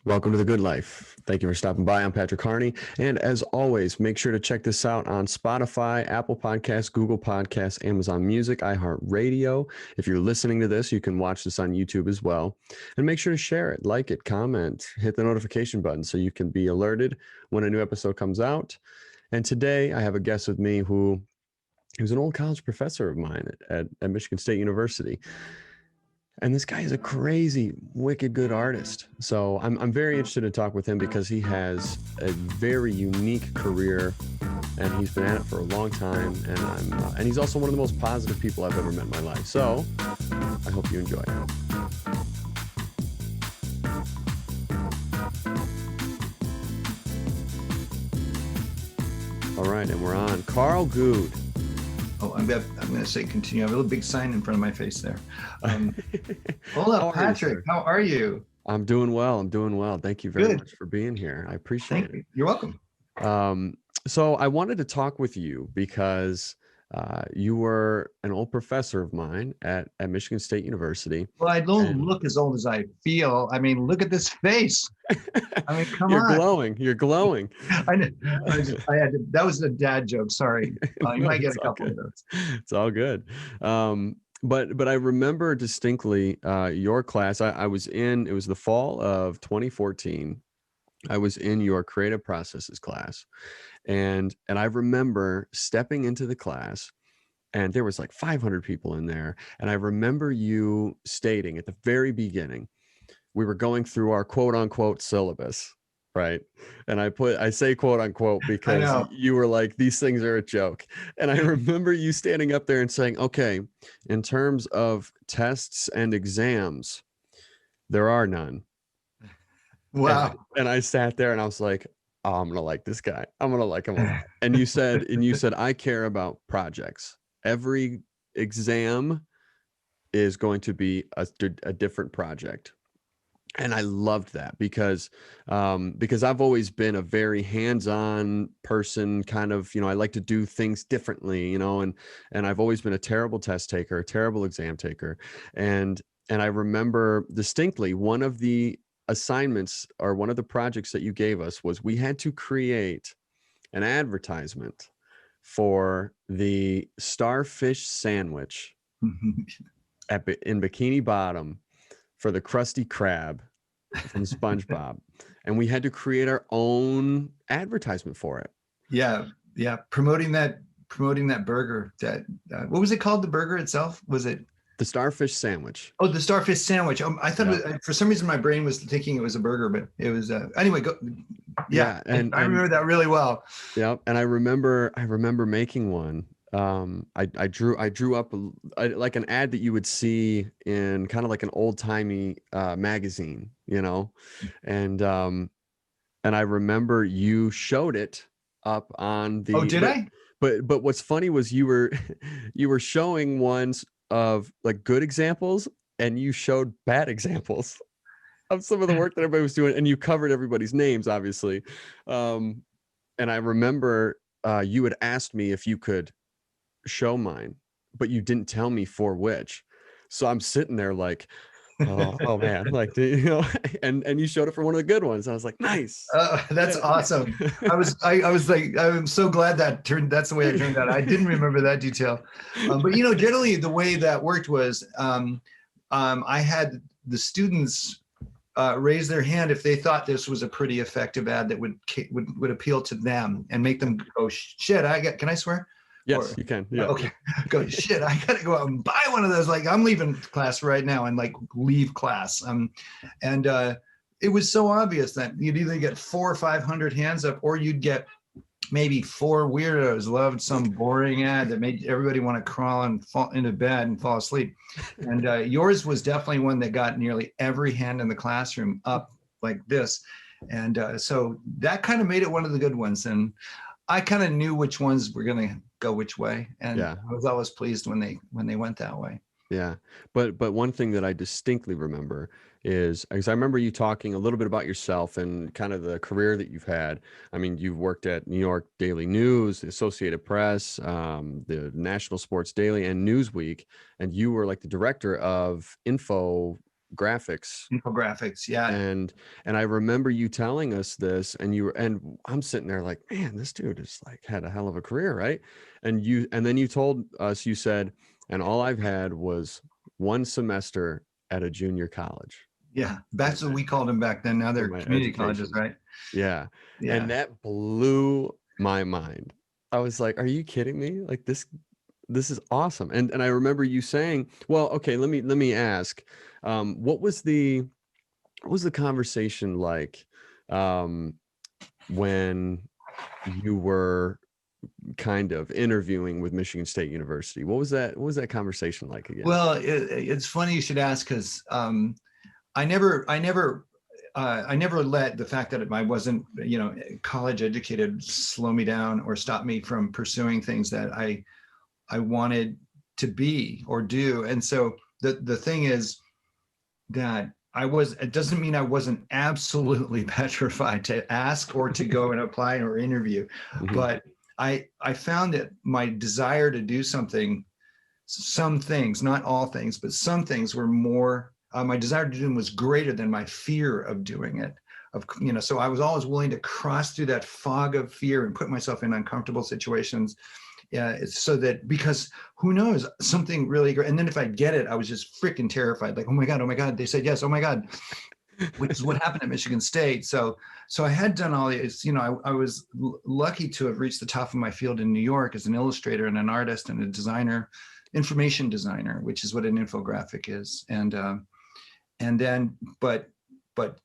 Welcome to The Good Life. Thank you for stopping by. I'm Patrick Harney. And as always, make sure to check this out on Spotify, Apple Podcasts, Google Podcasts, Amazon Music, iHEART Radio. If you're listening to this, you can watch this on YouTube as well. And make sure to share it, like it, comment, hit the notification button so you can be alerted when a new episode comes out. And today I have a guest with me who he was an old college professor of mine at Michigan State University. And this guy is a crazy, wicked good artist. So I'm very interested to talk with him because he has a very unique career and he's been at it for a long time. And he's also one of the most positive people I've ever met in my life. So I hope you enjoy. All right, and we're on. Karl Gude. Oh, I'm going to say continue. I have a little big sign in front of my face there. Hold up, Patrick. How are you? I'm doing well. Thank you very much for being here. I appreciate it. You're welcome. So I wanted to talk with you because you were an old professor of mine at Michigan State University. Well, I don't look as old as I feel. I mean, look at this face. I mean, come You're on. glowing. You're glowing. I had to, that was a dad joke. Sorry. You might get a couple of those. It's all good. But I remember distinctly your class. I was in, it was the fall of 2014. I was in your creative processes class. And I remember stepping into the class and there was like 500 people in there. And I remember you stating at the very beginning, we were going through our quote unquote syllabus, right? And I say quote unquote because you were like, these things are a joke. And I remember you standing up there and saying, okay, in terms of tests and exams, there are none. Wow. And I sat there and I was like, oh, I'm going to like this guy. I'm going to like him a lot. And you said, I care about projects. Every exam is going to be a different project. And I loved that because I've always been a very hands-on person, kind of, I like to do things differently, and I've always been a terrible test taker, a terrible exam taker. And I remember distinctly one of the assignments or one of the projects that you gave us was we had to create an advertisement for the starfish sandwich in Bikini Bottom for the Krusty Krab from SpongeBob. And we had to create our own advertisement for it. Yeah. Promoting that burger. What was it called? The burger itself? Was it the starfish sandwich? Oh, the starfish sandwich. I thought it was, for some reason my brain was thinking it was a burger, but it was anyway. Yeah, and I remember that really well. Yeah, and I remember making one. I drew up like an ad that you would see in kind of like an old timey magazine, and I remember you showed it up on the. Oh, did I? But what's funny was you were showing ones of like good examples and you showed bad examples of some of the work that everybody was doing, and you covered everybody's names, obviously. And I remember you had asked me if you could show mine, but you didn't tell me for which. So I'm sitting there like, oh man, like, and you showed it for one of the good ones. I was like, nice. That's awesome. I was like, I'm so glad that's the way it turned out. I didn't remember that detail. But generally the way that worked was I had the students raise their hand if they thought this was a pretty effective ad that would appeal to them and make them go, shit, can I swear? Yes, you can. Yeah. Okay. Go, shit, I gotta go out and buy one of those. Like, I'm leaving class right now and like leave class. It was so obvious that you'd either get 400 or 500 hands up, or you'd get maybe 4 weirdos loved some boring ad that made everybody want to crawl and fall into bed and fall asleep. And yours was definitely one that got nearly every hand in the classroom up like this. And so that kind of made it one of the good ones. And I kind of knew which ones were going to go which way. And I was always pleased when they went that way. Yeah. But one thing that I distinctly remember is, because I remember you talking a little bit about yourself and kind of the career that you've had. I mean, you've worked at New York Daily News, the Associated Press, the National Sports Daily, and Newsweek. And you were like the director of info graphics. Infographics. Yeah. And I remember you telling us this, and I'm sitting there like, man, this dude is like had a hell of a career, right? And then you told us, you said, and all I've had was one semester at a junior college. Yeah. That's what we called them back then. Now they're My community education. colleges, right? Yeah. Yeah. And that blew my mind. I was like, are you kidding me? Like this is awesome. And I remember you saying, well, okay, let me ask, what was the conversation like when you were kind of interviewing with Michigan State University? What was that conversation like again? Well, it's funny you should ask, because I never let the fact that I wasn't, college educated slow me down or stop me from pursuing things that I wanted to be or do. And so the thing is that it doesn't mean I wasn't absolutely petrified to ask or to go and apply or interview, but I found that my desire to do some things, not all things, but some things were more, my desire to do them was greater than my fear of doing it. So I was always willing to cross through that fog of fear and put myself in uncomfortable situations. Yeah, so that, because who knows, something really great. And then if I get it, I was just freaking terrified. Like, oh my God, they said yes. Oh my God, which is what happened at Michigan State. So I had done all these, I was lucky to have reached the top of my field in New York as an illustrator and an artist and a designer, information designer, which is what an infographic is. And then, but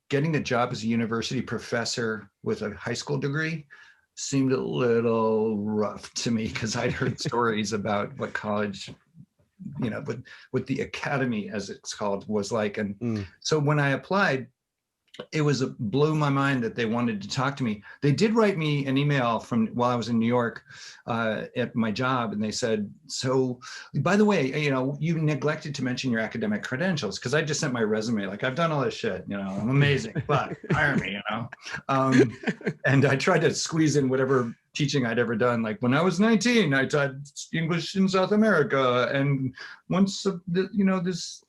getting a job as a university professor with a high school degree seemed a little rough to me, because I'd heard stories about what college, what the academy, as it's called, was like. And so when I applied, it blew my mind that they wanted to talk to me. They did write me an email from while I was in New York at my job, and they said, so by the way, you neglected to mention your academic credentials, because I just sent my resume like, I've done all this shit, I'm amazing, but hire me, and I tried to squeeze in whatever teaching I'd ever done. Like when I was 19, I taught English in South America, and once this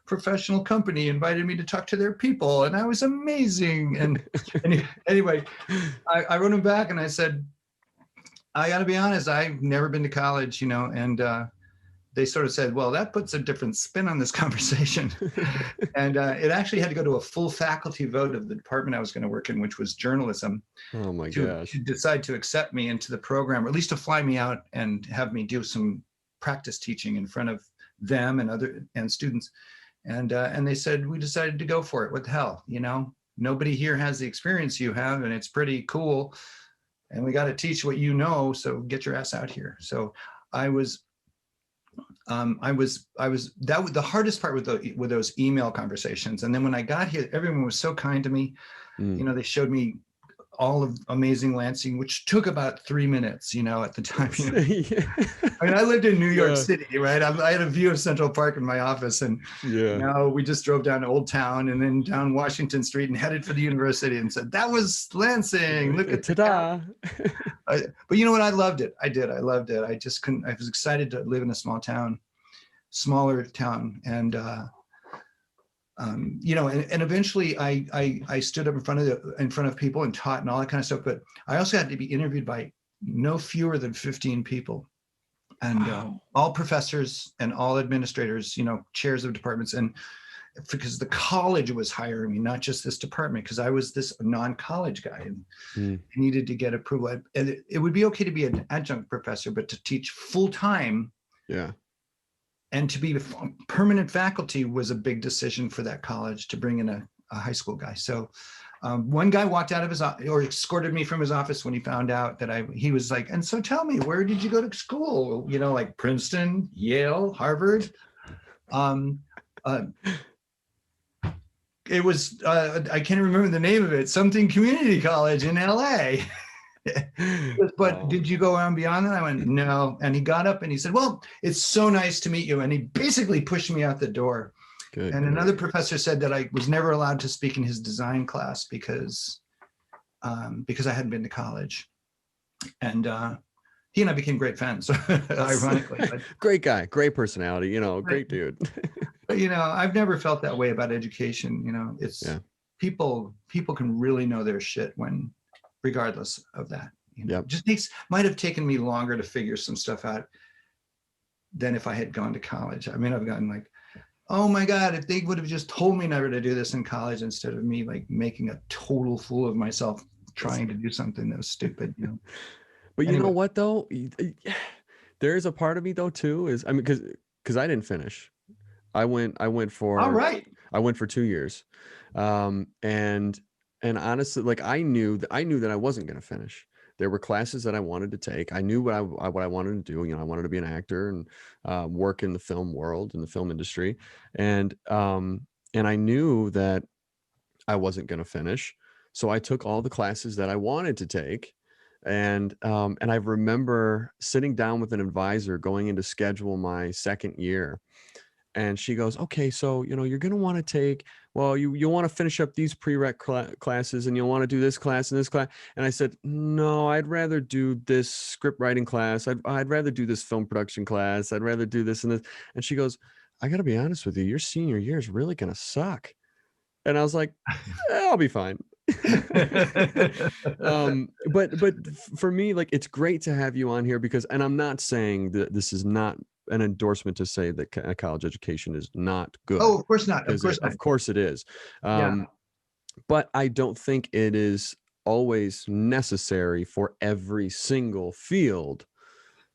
professional company invited me to talk to their people, and I was amazing. And anyway, I wrote him back and I said, I got to be honest, I've never been to college, and they sort of said, well, that puts a different spin on this conversation. And it actually had to go to a full faculty vote of the department I was going to work in, which was journalism. Oh my gosh. To decide to accept me into the program, or at least to fly me out and have me do some practice teaching in front of them and students. And they said, we decided to go for it. What the hell, nobody here has the experience you have, and it's pretty cool. And we got to teach what so get your ass out here. So I was the hardest part with those email conversations. And then when I got here, everyone was so kind to me. They showed me all of amazing Lansing, which took about 3 minutes, at the time. Yeah. I mean, I lived in New York City, right? I had a view of Central Park in my office, and we just drove down to Old Town and then down Washington Street and headed for the university, and said, that was Lansing. Look at ta-da. But you know what? I loved it. I did. I loved it. I just couldn't. I was excited to live in a smaller town, and and eventually I stood up in front of people and taught and all that kind of stuff. But I also had to be interviewed by no fewer than 15 people, and all professors and all administrators, chairs of departments, and because the college was hiring me, not just this department, because I was this non-college guy and needed to get approval. And it would be okay to be an adjunct professor, but to teach full time. Yeah. And to be permanent faculty was a big decision for that college, to bring in a high school guy. So one guy walked out of his or escorted me from his office when he found out that he was like, and so tell me, where did you go to school? Like Princeton, Yale, Harvard. It was, I can't remember the name of it, something community college in LA. But did you go on beyond that? I went, no. And he got up and he said, well, it's so nice to meet you. And he basically pushed me out the door. Good. Another professor said that I was never allowed to speak in his design class because I hadn't been to college. And he and I became great friends, ironically. But, great guy, great personality, great dude. But, I've never felt that way about education. It's Yeah. people can really know their shit regardless of that. Yep. Just might have taken me longer to figure some stuff out than if I had gone to college. I mean, I've gotten like, oh my God, if they would have just told me never to do this in college instead of me like making a total fool of myself trying to do something that was stupid. But you know Anyway. what though? There is a part of me though too, is I mean, because I didn't finish. I went All for right. 2 years. And honestly, like I knew that I wasn't going to finish. There were classes that I wanted to take. I knew what I wanted to do. I wanted to be an actor and work in the film world, in the film industry. And I knew that I wasn't going to finish. So I took all the classes that I wanted to take. And I remember sitting down with an advisor going in to schedule my second year. And she goes, okay, so, you're going to want to take, well, you want to finish up these prereq classes and you'll want to do this class and this class. And I said, no, I'd rather do this script writing class. I'd rather do this film production class. I'd rather do this and this. And she goes, I got to be honest with you. Your senior year is really going to suck. And I was like, I'll be fine. But for me, like, it's great to have you on here because, and I'm not saying that this is not an endorsement to say that college education is not good. Oh, of course not. Of course not. Of course it is. Yeah. But I don't think it is always necessary for every single field.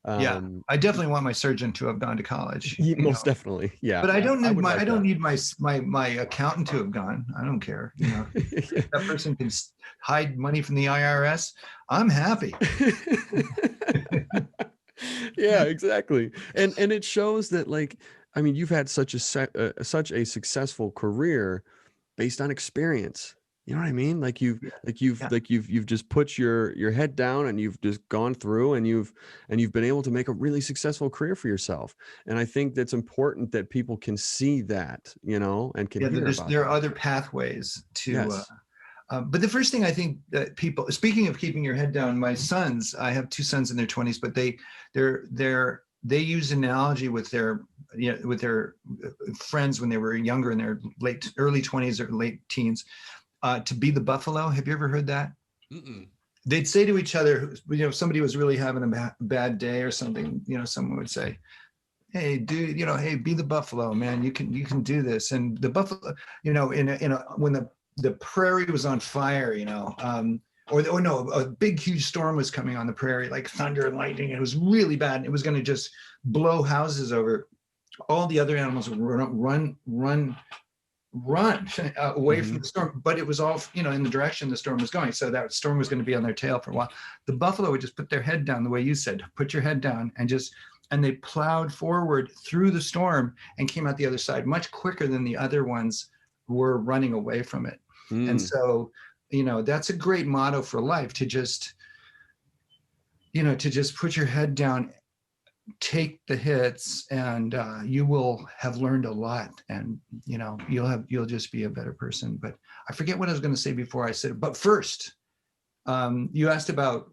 Yeah, I definitely want my surgeon to have gone to college. Most definitely, yeah. But I don't need I don't need my accountant to have gone. I don't care. If that person can hide money from the IRS, I'm happy. Yeah, exactly. And it shows that, like, I mean, you've had such a successful career based on experience. You know what I mean? Like you've just put your head down and you've just gone through and you've been able to make a really successful career for yourself. And I think that's important that people can see that, and can hear about there are that. other pathways to. Yes. But the first thing I think that people, speaking of keeping your head down, my sons, I have two sons in their 20s, but they use analogy with their friends when they were younger in their early 20s or late teens. To be the buffalo. Have you ever heard that? Mm-mm. They'd say to each other, if somebody was really having a bad day or something, someone would say, hey, dude, hey, be the buffalo, man. You can do this. And the buffalo, when the prairie was on fire, or no, a big, huge storm was coming on the prairie, like thunder and lightning. And it was really bad. And it was going to just blow houses over. All the other animals would run away from the storm, but it was all in the direction the storm was going, so that storm was going to be on their tail for a while. The buffalo would just put their head down, the way you said, put your head down, and they plowed forward through the storm and came out the other side much quicker than the other ones were running away from it. And so that's a great motto for life, to just put your head down, take the hits, and you will have learned a lot, and you'll just be a better person. But I forget what I was going to say before I said it. But first, you asked about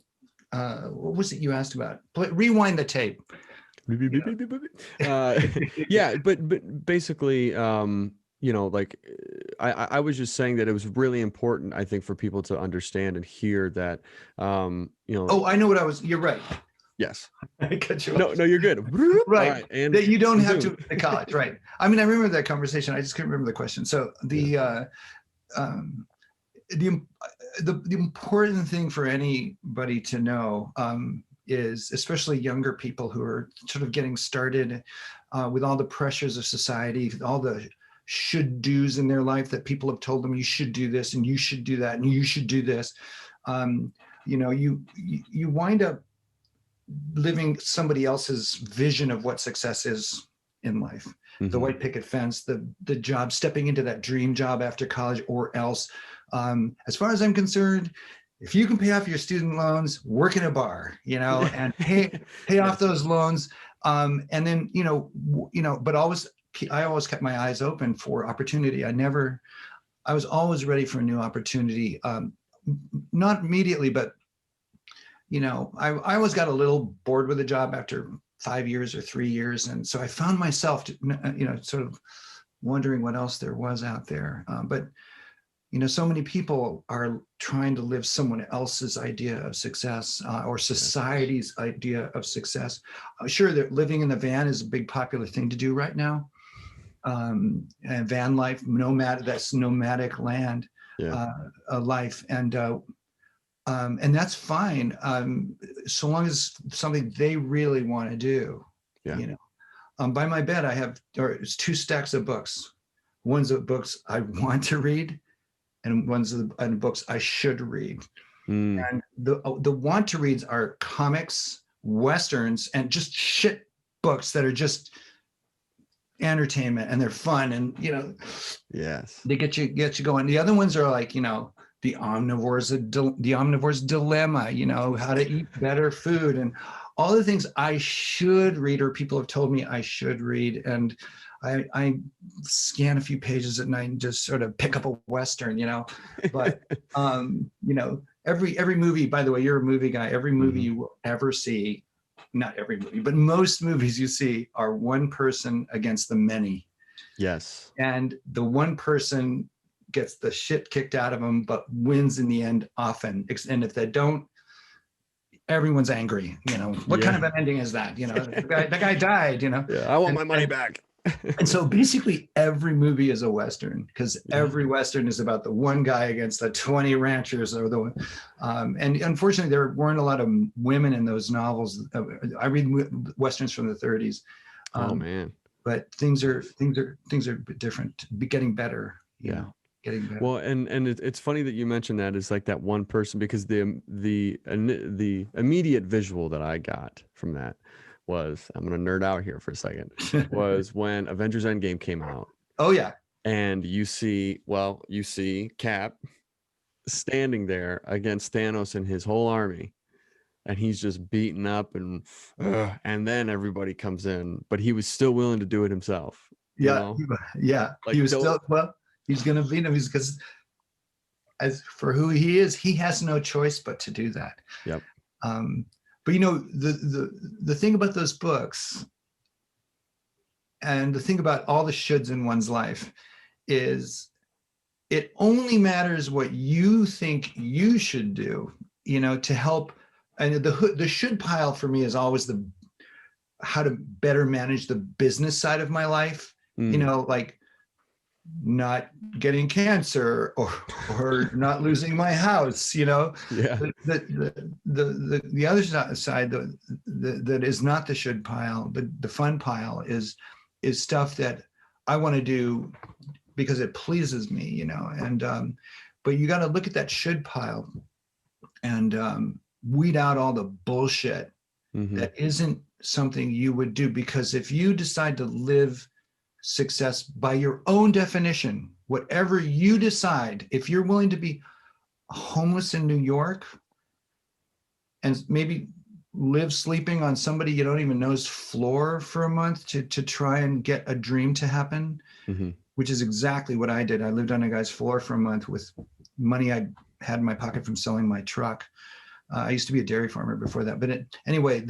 what was it you asked about? Rewind the tape. Yeah, but basically, like I was just saying that it was really important, I think, for people to understand and hear that. Oh, I know what you're right. Yes. I cut you off. No, you're good. Right. And that you don't have to college. Right. I mean, I remember that conversation. I just couldn't remember the question. So the important thing for anybody to know is, especially younger people who are sort of getting started with all the pressures of society, all the should do's in their life that people have told them, you should do this and you should do that and you should do this. You wind up living somebody else's vision of what success is in life. Mm-hmm. The white picket fence, the job, stepping into that dream job after college, or else. As far as I'm concerned, if you can pay off your student loans, work in a bar, and pay off those loans, and then but I always kept my eyes open for opportunity. I was always ready for a new opportunity. Not immediately, but I always got a little bored with the job after 5 years or 3 years. And so I found myself, sort of wondering what else there was out there. But you know, so many people are trying to live someone else's idea of success, or society's idea of success. Sure, that living in the van is a big popular thing to do right now. And van life, that's nomadic land life, and that's fine, so long as something they really want to do. You know, by my bed, there's 2 stacks of books. One's of books I want to read, and one's of the books I should read. And the want to reads are comics, westerns, and just shit books that are just entertainment, and they're fun, and you know, they get you going. The other ones are like, you know, the omnivore's dilemma, you know, how to eat better food, and all the things I should read, or people have told me I should read. And I scan a few pages at night and just sort of pick up a Western, you know. But you know, every movie, by the way, you're a movie guy, every movie you will ever see, not every movie, but most movies you see are one person against the many. Yes. And the one person gets the shit kicked out of them, but wins in the end often. And if they don't, everyone's angry. You know, what kind of an ending is that? You know, the guy died, you know. I want my money back. And so basically every movie is a Western, because every Western is about the one guy against the 20 ranchers, or and unfortunately there weren't a lot of women in those novels. I read Westerns from the 30s. Oh man. But things are different, getting better, you know. Getting better. Well, and it's funny that you mentioned that, is like that one person, because the immediate visual that I got from that was, I'm gonna nerd out here for a second, was when Avengers Endgame came out. Oh yeah. And you see Cap standing there against Thanos and his whole army, and he's just beaten up, and then everybody comes in, but he was still willing to do it himself. Yeah. Like, he was still, well, he's gonna beat him, because as for who he is, he has no choice but to do that. Yep. But you know, the thing about those books, and the thing about all the shoulds in one's life, is it only matters what you think you should do, you know, to help. And the should pile for me is always how to better manage the business side of my life. You know, like not getting cancer, or not losing my house, you know. The other side that is not the should pile, but the fun pile is stuff that I want to do because it pleases me, you know. And but you got to look at that should pile and weed out all the bullshit that isn't something you would do. Because if you decide to live success by your own definition, whatever you decide, if you're willing to be homeless in New York and maybe live sleeping on somebody you don't even know's floor for a month to try and get a dream to happen, which is exactly what I did. I lived on a guy's floor for a month with money I had in my pocket from selling my truck. I used to be a dairy farmer before that, but anyway,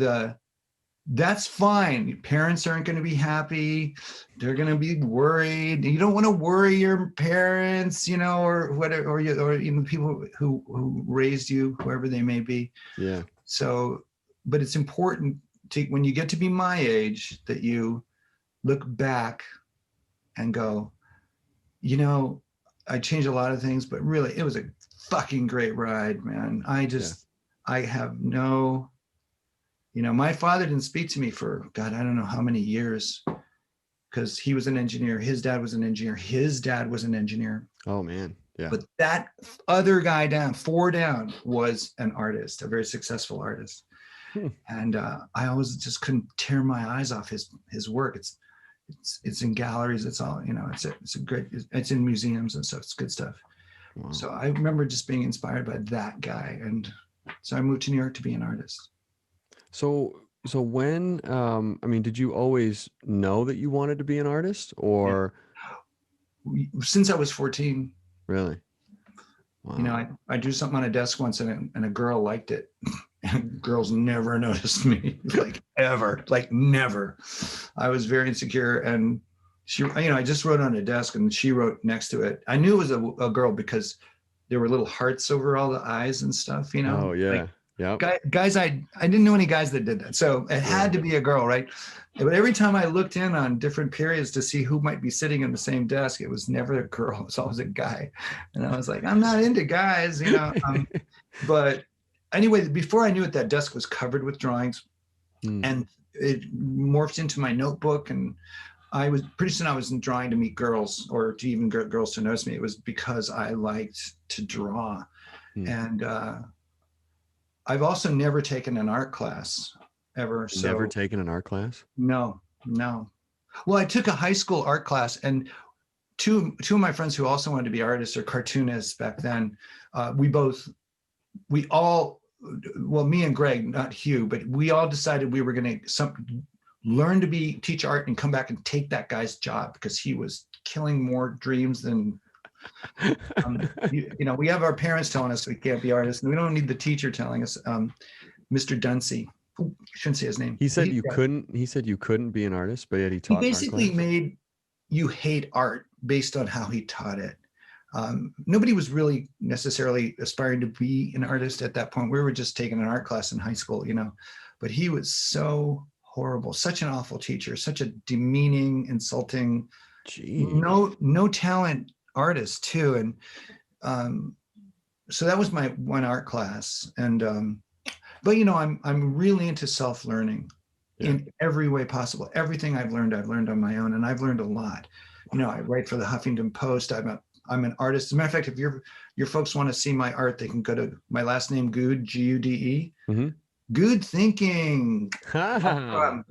that's fine. Parents aren't going to be happy. They're going to be worried. You don't want to worry your parents, you know, or whatever, or you know, people who raised you, whoever they may be. Yeah. So, but it's important when you get to be my age, that you look back and go, you know, I changed a lot of things, but really it was a fucking great ride, man. I have no, you know, my father didn't speak to me for, God, I don't know how many years, because he was an engineer. His dad was an engineer. His dad was an engineer. Oh, man. Yeah. But that other guy down, 4 down, was an artist, a very successful artist. And I always just couldn't tear my eyes off his work. It's in galleries. It's all, you know, it's in museums and stuff. It's good stuff. Wow. So I remember just being inspired by that guy. And so I moved to New York to be an artist. So when, I mean, did you always know that you wanted to be an artist, or? Yeah. Since I was 14. Really? Wow. You know, I drew something on a desk once and a girl liked it. And girls never noticed me, like ever, like never. I was very insecure, and she, I just wrote on a desk and she wrote next to it. I knew it was a girl because there were little hearts over all the eyes and stuff, Oh yeah. like Yep. guys, I didn't know any guys that did that. So it had to be a girl, right? But every time I looked in on different periods to see who might be sitting in the same desk, it was never a girl. It was always a guy. And I was like, I'm not into guys, but anyway, before I knew it, that desk was covered with drawings and it morphed into my notebook. And pretty soon I was drawing to meet girls or to even get girls to notice me. It was because I liked to draw. And I've also never taken an art class ever. So Never taken an art class? No. Well, I took a high school art class, and two of my friends who also wanted to be artists or cartoonists back then, me and Greg, not Hugh, but we all decided we were going to learn to teach art and come back and take that guy's job because he was killing more dreams than we have our parents telling us we can't be artists, and we don't need the teacher telling us. Mr. Dunsey, I shouldn't say his name. He said you couldn't. He said you couldn't be an artist, but yet he taught. He basically made you hate art based on how he taught it. Nobody was really necessarily aspiring to be an artist at that point. We were just taking an art class in high school, But he was so horrible, such an awful teacher, such a demeaning, insulting, no talent artist too. And so that was my one art class. And but I'm really into self-learning in every way possible. Everything I've learned on my own, and I've learned a lot. I write for the Huffington Post. I'm an artist. As a matter of fact, if your folks want to see my art, they can go to my last name, Gude, Gude. Good Thinking.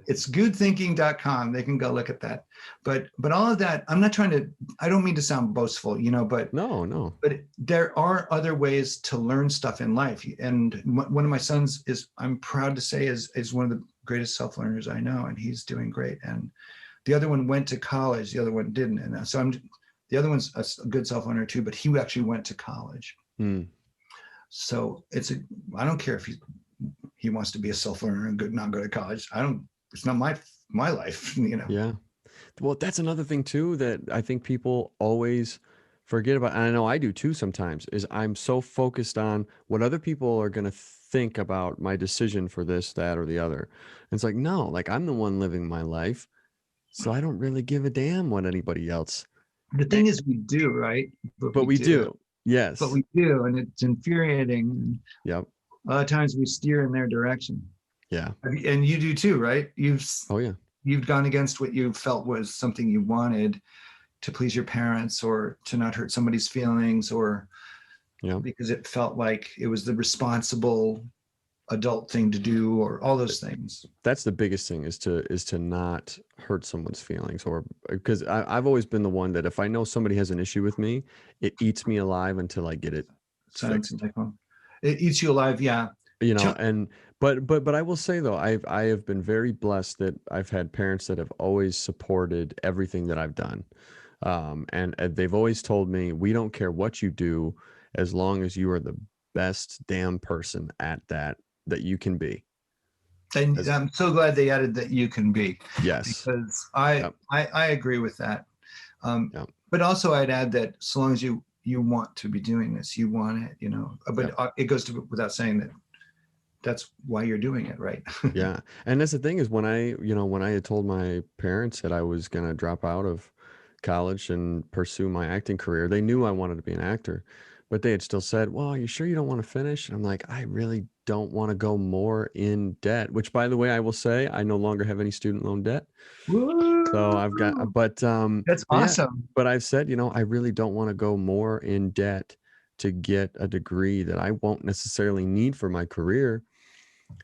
It's goodthinking.com. They can go look at that. But all of that, I don't mean to sound boastful, but no. But there are other ways to learn stuff in life. And one of my sons I'm proud to say is one of the greatest self-learners I know, and he's doing great. And the other one went to college, the other one didn't. And so the other one's a good self-learner too, but he actually went to college. So I don't care if he wants to be a self-learner and not go to college. It's not my life, Yeah. Well, that's another thing too, that I think people always forget about. And I know I do too sometimes, is I'm so focused on what other people are going to think about my decision for this, that, or the other. And it's like, no, like I'm the one living my life. So I don't really give a damn what anybody else. The thing is we do, right? But we do. Yes. But we do. And it's infuriating. Yep. A lot of times we steer in their direction. Yeah. And you do too, right? You've gone against what you felt was something you wanted to please your parents or to not hurt somebody's feelings, or because it felt like it was the responsible adult thing to do, or all those things. That's the biggest thing, is to not hurt someone's feelings, or because I've always been the one that if I know somebody has an issue with me, it eats me alive until I get it fixed. It eats you alive, yeah. And but I will say though, I have been very blessed that I've had parents that have always supported everything that I've done, and they've always told me, we don't care what you do as long as you are the best damn person at that you can be. And I'm so glad they added that you can be. Yes, because I agree with that. But also I'd add that so long as you want to be doing this, you want it, but it goes without saying that that's why you're doing it, right? Yeah. And that's the thing, is when I had told my parents that I was going to drop out of college and pursue my acting career, they knew I wanted to be an actor, but they had still said, well, are you sure you don't want to finish? And I'm like, I really don't want to go more in debt, which, by the way, I will say I no longer have any student loan debt. Woo! So I've got, but that's awesome. Yeah, but I've said, I really don't want to go more in debt to get a degree that I won't necessarily need for my career.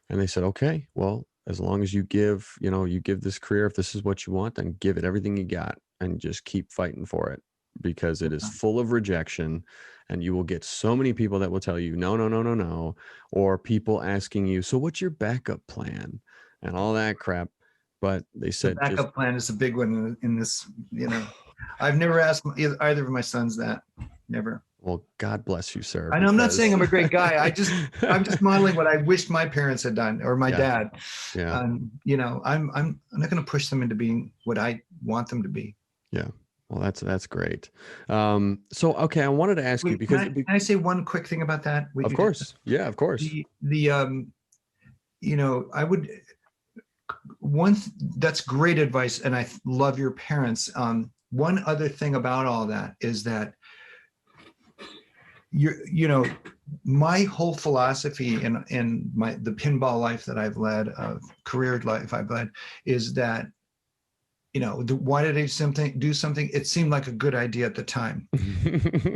And they said, okay, well, as long as you give this career, if this is what you want, then give it everything you got and just keep fighting for it, because it is full of rejection. And you will get so many people that will tell you, no, or people asking you, so what's your backup plan and all that crap. But they said the backup plan is a big one in this, I've never asked either of my sons that, never. Well, God bless you, sir. And I'm not saying I'm a great guy. I'm just modeling what I wished my parents had done, or my dad. Yeah. I'm not going to push them into being what I want them to be. Yeah. Well, that's great. So, okay, I wanted to ask you Wait, because, can I say one quick thing about that? What of you just course, yeah, of course. I would that's great advice, and I love your parents. One other thing about all that is that my whole philosophy in the pinball life that I've led, career life I've led, is that why did I do something? It seemed like a good idea at the time,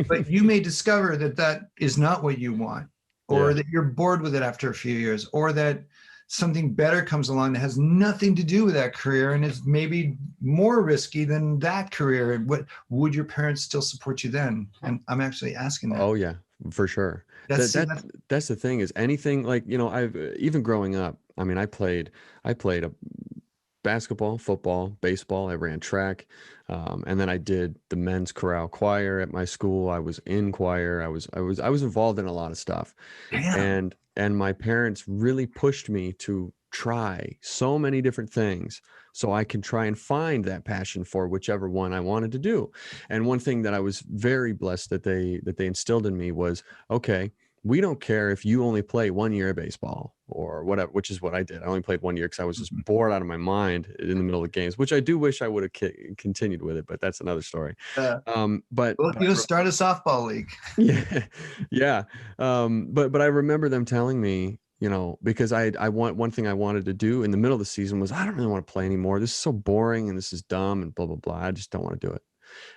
but you may discover that that is not what you want, or Yeah. that you're bored with it after a few years, or that something better comes along that has nothing to do with that career and is maybe more risky than that career. What would your parents still support you then? And I'm actually asking that. Oh yeah, for sure. That's That see, that that's that's the thing is anything like, I've even growing up, I mean, I played a basketball, football, baseball. I ran track, and then I did the men's chorale choir at my school. I was in choir. I was involved in a lot of stuff, damn. and my parents really pushed me to try so many different things so I can try and find that passion for whichever one I wanted to do. And one thing that I was very blessed that they instilled in me was, okay, we don't care if you only play 1 year of baseball or whatever, which is what I did. I only played 1 year because I was just bored out of my mind in the middle of games, which I do wish I would have continued with it, but that's another story. Uh, But well, start a softball league. yeah, yeah. But I remember them telling me, because I want one thing I wanted to do in the middle of the season was I don't really want to play anymore. This is so boring and this is dumb and blah blah blah. I just don't want to do it.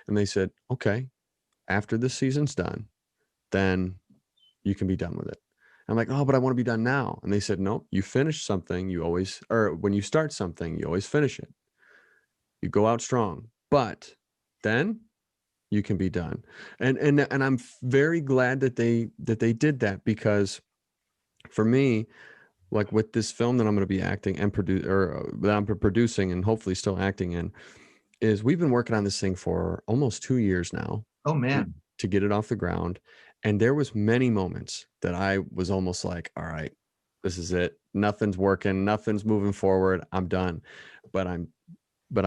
And they said, okay, after this season's done, then you can be done with it. I'm like, oh, but I want to be done now. And they said, no, you finish something, or when you start something, you always finish it. You go out strong, but then you can be done. And I'm very glad that they did that, because for me, like with this film that I'm going to be acting and produce, or that I'm producing and hopefully still acting in, is we've been working on this thing for almost 2 years now Oh to, man. to get it off the ground. And there was many moments that I was almost like, all right, this is it. Nothing's working. Nothing's moving forward. I'm done. But I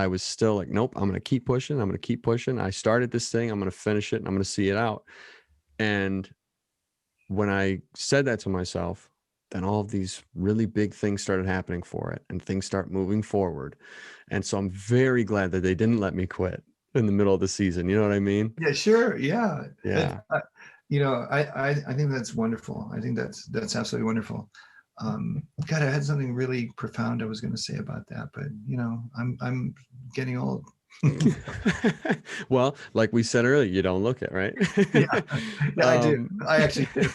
was still like, nope, I'm going to keep pushing. I'm going to keep pushing. I started this thing. I'm going to finish it and I'm going to see it out. And when I said that to myself, then all of these really big things started happening for it and things start moving forward. And so I'm very glad that they didn't let me quit in the middle of the season. You know what I mean? Yeah, sure. Yeah. Yeah. I think that's wonderful. I think that's absolutely wonderful. God, I had something really profound I was going to say about that, but I'm getting old. Well, like we said earlier, you don't look it, right? Yeah, yeah, I do. I actually do.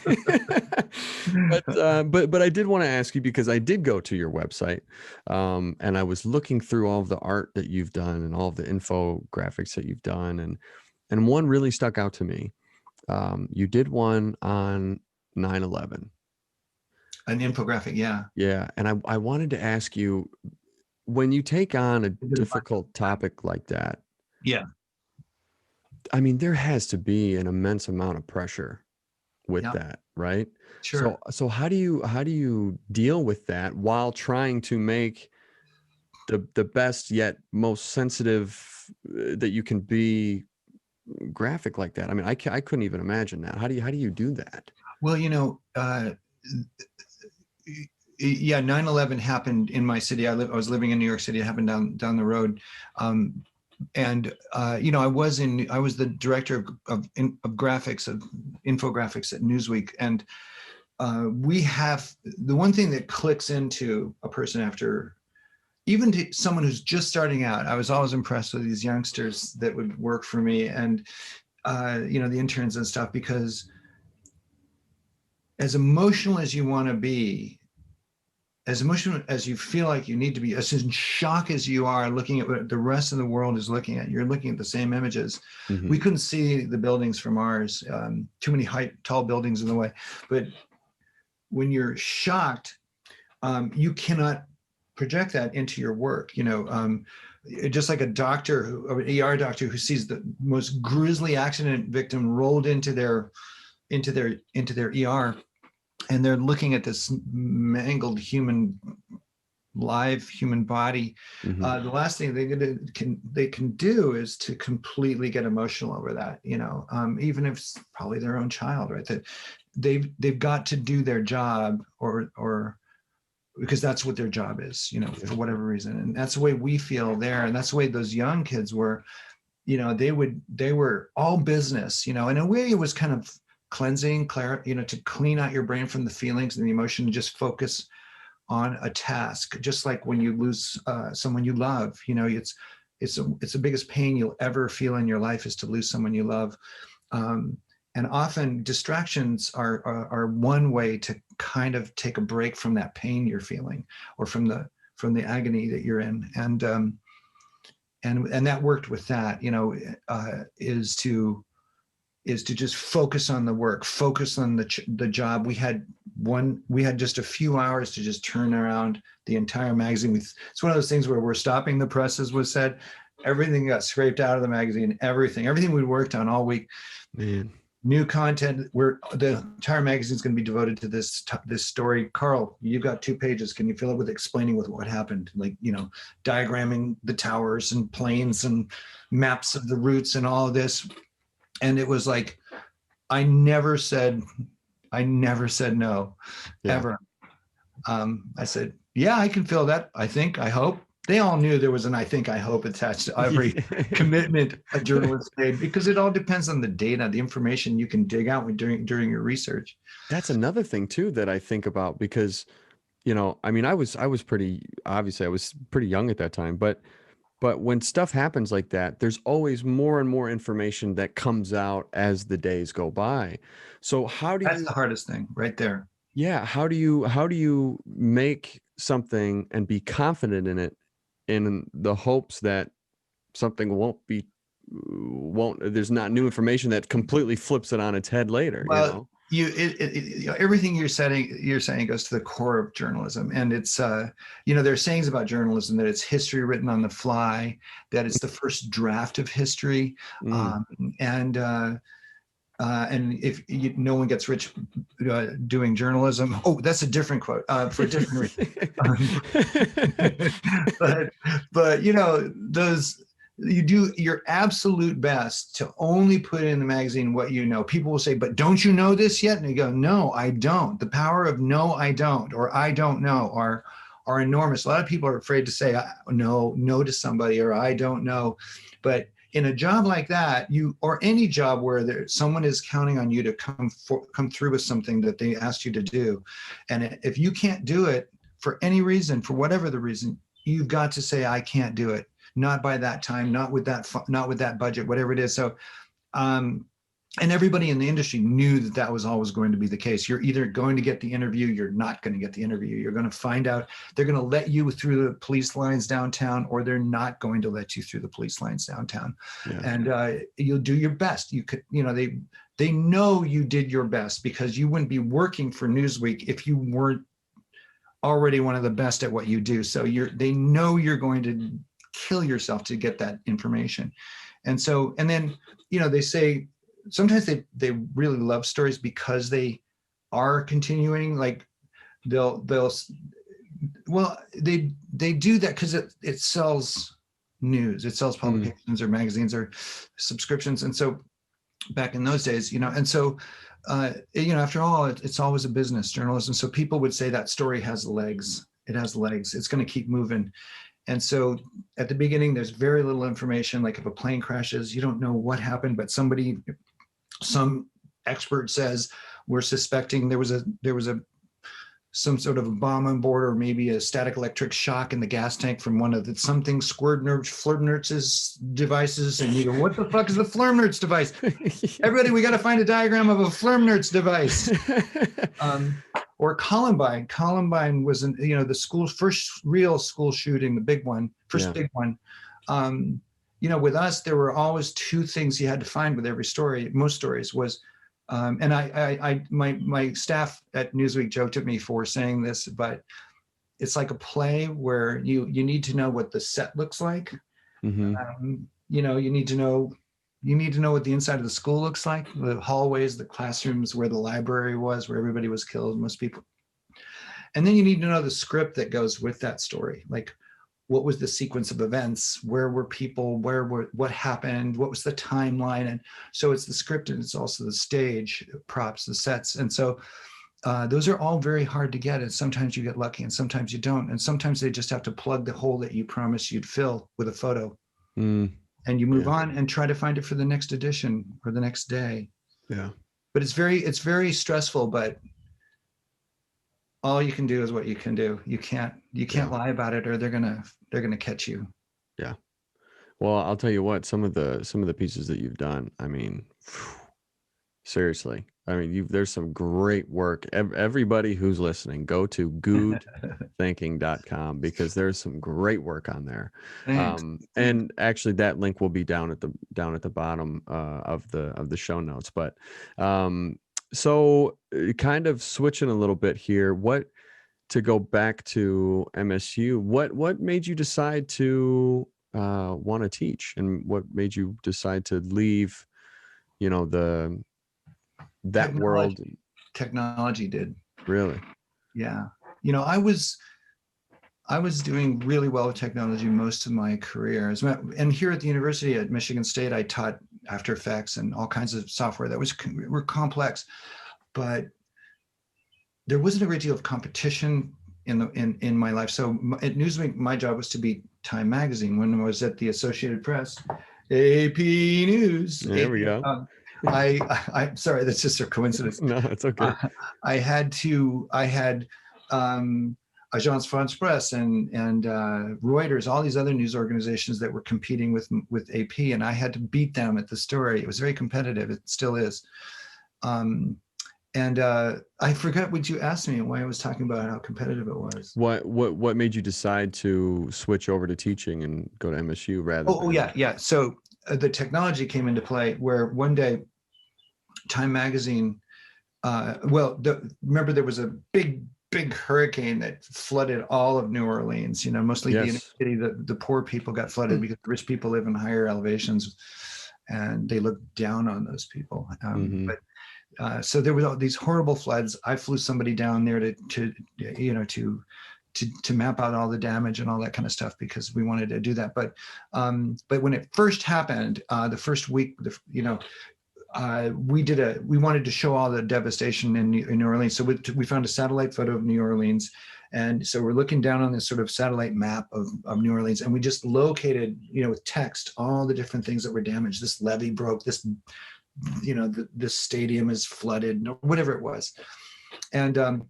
But I did want to ask you, because I did go to your website, and I was looking through all of the art that you've done and all of the infographics that you've done, and one really stuck out to me. You did one on 9/11. An infographic, yeah. Yeah, and I wanted to ask you, when you take on a difficult topic like that, Yeah, I mean, there has to be an immense amount of pressure with yeah, that, right? sure. So how do you deal with that while trying to make the best yet most sensitive that you can be graphic like that? I mean, I couldn't even imagine that. How do you do that? Well, yeah, 9/11 happened in my city. I was living in New York City. It happened down the road. And I was the director of graphics, of infographics at Newsweek. And we have the one thing that clicks into a person after, even to someone who's just starting out. I was always impressed with these youngsters that would work for me, and the interns and stuff, because as emotional as you want to be, as emotional as you feel like you need to be, as in shock as you are looking at what the rest of the world is looking at, you're looking at the same images. Mm-hmm. We couldn't see the buildings from ours, too many tall buildings in the way. But when you're shocked, you cannot project that into your work. Just like a doctor, an ER doctor who sees the most grisly accident victim rolled into their ER, and they're looking at this mangled human live human body, Mhm. the last thing they can do is to completely get emotional over that, even if it's probably their own child, right? That they've got to do their job, or because that's what their job is, Yeah. for whatever reason. And that's the way we feel there. And that's the way those young kids were, they were all business, in a way. It was kind of cleansing, to clean out your brain from the feelings and the emotion, and just focus on a task. Just like when you lose someone you love, it's the biggest pain you'll ever feel in your life, is to lose someone you love. And often distractions are one way to kind of take a break from that pain you're feeling, or from the agony that you're in. And that worked with that, is to just focus on the work, focus on the job. We had just a few hours to just turn around the entire magazine. It's one of those things where we're stopping the press, as was said. Everything got scraped out of the magazine, everything we worked on all week. Man. New content, where the entire magazine is going to be devoted to this story. Karl, you've got 2 pages. Can you fill it with explaining with what happened? Like, diagramming the towers and planes and maps of the routes and all of this. And it was like, I never said no, Yeah. ever. I said, yeah, I can fill that. I hope. They all knew there was an I think, I hope attached to every commitment a journalist made, because it all depends on the data, the information you can dig out during your research. That's another thing too that I think about, because, I mean, I was pretty young at that time, but when stuff happens like that, there's always more and more information that comes out as the days go by. So That's the hardest thing right there. yeah, how do you make something and be confident in it, in the hopes that something there's not new information that completely flips it on its head later, Well, everything you're saying goes to the core of journalism. And it's there are sayings about journalism, that it's history written on the fly, that it's the first draft of history. Mm. And if no one gets rich doing journalism. Oh, that's a different quote for a different reason. but those, you do your absolute best to only put in the magazine what you know. People will say, but don't you know this yet? And you go, no, I don't. The power of no, I don't, or I don't know are enormous. A lot of people are afraid to say no to somebody, or I don't know. But in a job like that, or any job where someone is counting on you to come through with something that they asked you to do, and if you can't do it for any reason, for whatever the reason, you've got to say, I can't do it. Not by that time, not with that budget, whatever it is. So, and everybody in the industry knew that was always going to be the case. You're either going to get the interview, you're not going to get the interview. You're going to find out, they're going to let you through the police lines downtown, or they're not going to let you through the police lines downtown. Yeah. And you'll do your best. You could, they know you did your best, because you wouldn't be working for Newsweek if you weren't already one of the best at what you do. So they know you're going to kill yourself to get that information. And then, they say, sometimes they really love stories because they are continuing. Like they do that because it sells news, it sells publications or magazines or subscriptions. And so back in those days, after all, it's always a business, journalism. So people would say that story has legs. It has legs. It's going to keep moving. And so at the beginning, there's very little information. Like if a plane crashes, you don't know what happened, but some expert says, we're suspecting there was some sort of a bomb on board, or maybe a static electric shock in the gas tank from one of the Flirmnertz's devices. And you go, what the fuck is the Flirmnertz device? Everybody, we got to find a diagram of a Flirmnertz device. Or Columbine. Columbine was, the first real school shooting, the big one, big one. With us, there were always 2 things you had to find with every story. Most stories was, and my staff at Newsweek joked at me for saying this, but it's like a play where you need to know what the set looks like. Mm-hmm. You need to know what the inside of the school looks like, the hallways, the classrooms, where the library was, where everybody was killed, most people. And then you need to know the script that goes with that story. Like, what was the sequence of events? Where were people? What happened? What was the timeline? And so it's the script, and it's also the stage props, the sets. And so those are all very hard to get. And sometimes you get lucky and sometimes you don't. And sometimes they just have to plug the hole that you promised you'd fill with a photo. And you move on and try to find it for the next edition or the next day. Yeah. But it's very stressful, but all you can do is what you can do. You can't lie about it, or they're gonna catch you. Yeah. Well, I'll tell you what, some of the pieces that you've done, I mean, seriously, I mean, there's some great work. Everybody who's listening, go to goodthinking.com, because there's some great work on there. And actually that link will be down at the bottom of the show notes. But so kind of switching a little bit here, to go back to MSU, what made you decide to want to teach, and what made you decide to leave, that world? Technology did. Really? Yeah. I was doing really well with technology most of my career. And here at the university at Michigan State, I taught After Effects and all kinds of software that were complex, but there wasn't a great deal of competition in my life. So at Newsweek, my job was to beat Time Magazine. When I was at the Associated Press, AP News. There we go. I'm sorry, that's just a coincidence. No, it's okay. I had Agence France Presse and Reuters, all these other news organizations that were competing with AP, and I had to beat them at the story. It was very competitive. It still is. And I forgot what you asked me, why I was talking about how competitive it was. What made you decide to switch over to teaching and go to MSU rather? Yeah. So the technology came into play, where one day Time Magazine, remember there was a big hurricane that flooded all of New Orleans, mostly the inner city. The poor people got flooded because the rich people live in higher elevations and they look down on those people. So there was all these horrible floods. I flew somebody down there to map out all the damage and all that kind of stuff, because we wanted to do that. But when it first happened, the first week, we wanted to show all the devastation in New Orleans. So we found a satellite photo of New Orleans. And so we're looking down on this sort of satellite map of New Orleans, and we just located, with text, all the different things that were damaged. This levee broke, this stadium is flooded, whatever it was. And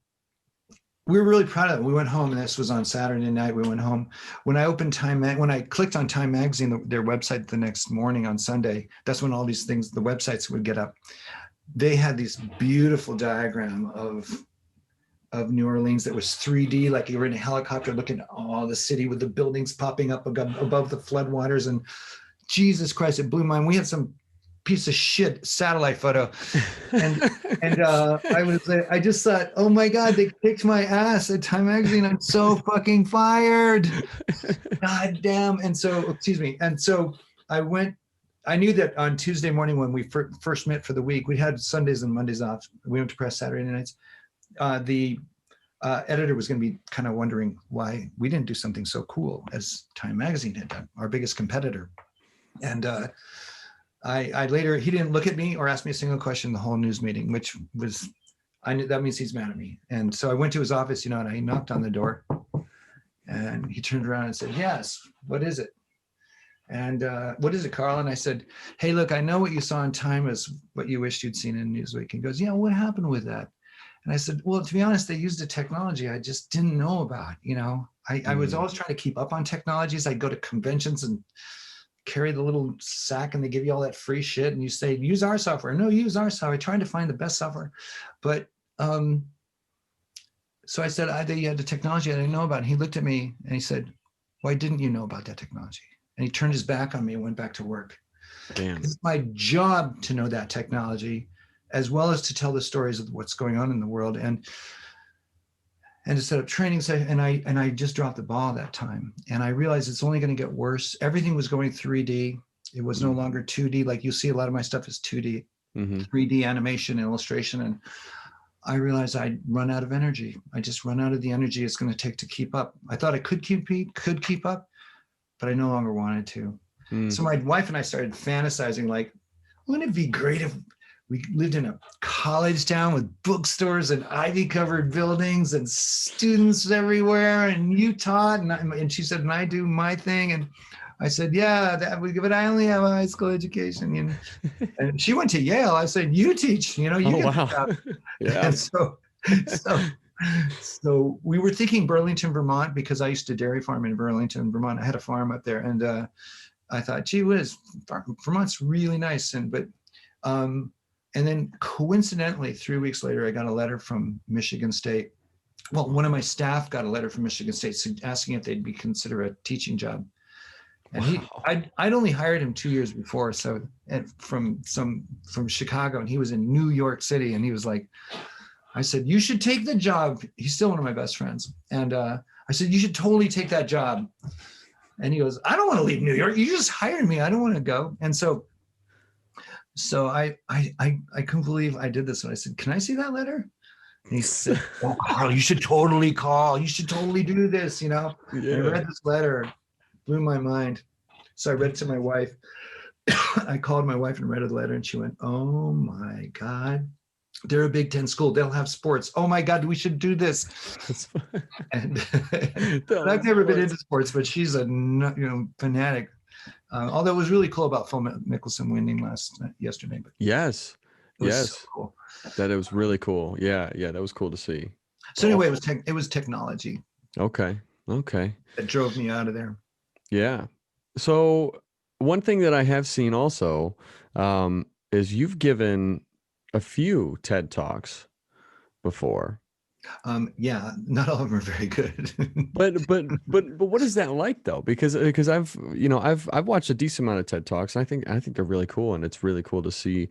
we were really proud of it. We went home, and this was on Saturday night. We went home. When I clicked on Time Magazine, their website, the next morning on Sunday, that's when all these things, the websites would get up. They had this beautiful diagram of New Orleans that was 3D, like you were in a helicopter looking at all the city with the buildings popping up above the floodwaters. And Jesus Christ, it blew my mind. We had some piece of shit satellite photo, and I just thought, oh my God, they kicked my ass at Time Magazine. I'm so fucking fired. God damn. And so I knew that on Tuesday morning, when we first met for the week, we had Sundays and Mondays off. We went to press Saturday nights. The editor was going to be kind of wondering why we didn't do something so cool as Time Magazine had done, our biggest competitor. And I later, he didn't look at me or ask me a single question the whole news meeting, which was, I knew that means he's mad at me. And so I went to his office, and I knocked on the door, and he turned around and said, "Yes, what is it?" And "What is it, Karl?" And I said, "Hey, look, I know what you saw in Time is what you wished you'd seen in Newsweek." And he goes, "Yeah, what happened with that?" And I said, "Well, to be honest, they used a technology I just didn't know about. I was always trying to keep up on technologies. I'd go to conventions and carry the little sack, and they give you all that free shit, and you say, use our software. No, use our software. Trying to find the best software." But so I said, the technology I didn't know about. And he looked at me and he said, "Why didn't you know about that technology?" And he turned his back on me and went back to work. Damn. It's my job to know that technology, as well as to tell the stories of what's going on in the world, and to set up training. And I just dropped the ball that time. And I realized it's only going to get worse. Everything was going 3D. It was no longer 2D. Like you see, a lot of my stuff is 2D, 3D animation, illustration. And I realized I'd run out of energy. I just run out of the energy it's going to take to keep up. I thought I could keep up, but I no longer wanted to. So my wife and I started fantasizing, like, wouldn't it be great if we lived in a college town with bookstores and ivy-covered buildings and students everywhere, and you taught, and she said, and I do my thing, and I said, yeah, but I only have a high school education. And she went to Yale. I said, you teach, you get the job. Yeah. And so we were thinking Burlington, Vermont, because I used to dairy farm in Burlington, Vermont. I had a farm up there, and I thought, gee whiz, Vermont's really nice. And then coincidentally, 3 weeks later, I got a letter from Michigan State. Well, one of my staff got a letter from Michigan State asking if they'd consider a teaching job. And I'd only hired him 2 years before, so from Chicago, and he was in New York City, and he was like, I said, you should take the job. He's still one of my best friends. And I said, you should totally take that job. And he goes, I don't want to leave New York. You just hired me. I don't want to go. And so I couldn't believe I did this. And I said, can I see that letter? And he said, oh, Karl, you should totally call. You should totally do this, Yeah. And I read this letter, blew my mind. So I read it to my wife. I called my wife and read the letter, and she went, oh my God, they're a Big Ten school. They'll have sports. Oh my God, we should do this. And I've never been into sports, but she's a fanatic. Although it was really cool about Phil Mickelson winning yesterday. But yes. So cool. That it was really cool. Yeah, that was cool to see. So anyway, it was technology. Okay. That drove me out of there. Yeah. So one thing that I have seen also is you've given a few TED Talks before. Yeah, not all of them are very good. but what is that like though? Because I've watched a decent amount of TED Talks, and I think they're really cool, and it's really cool to see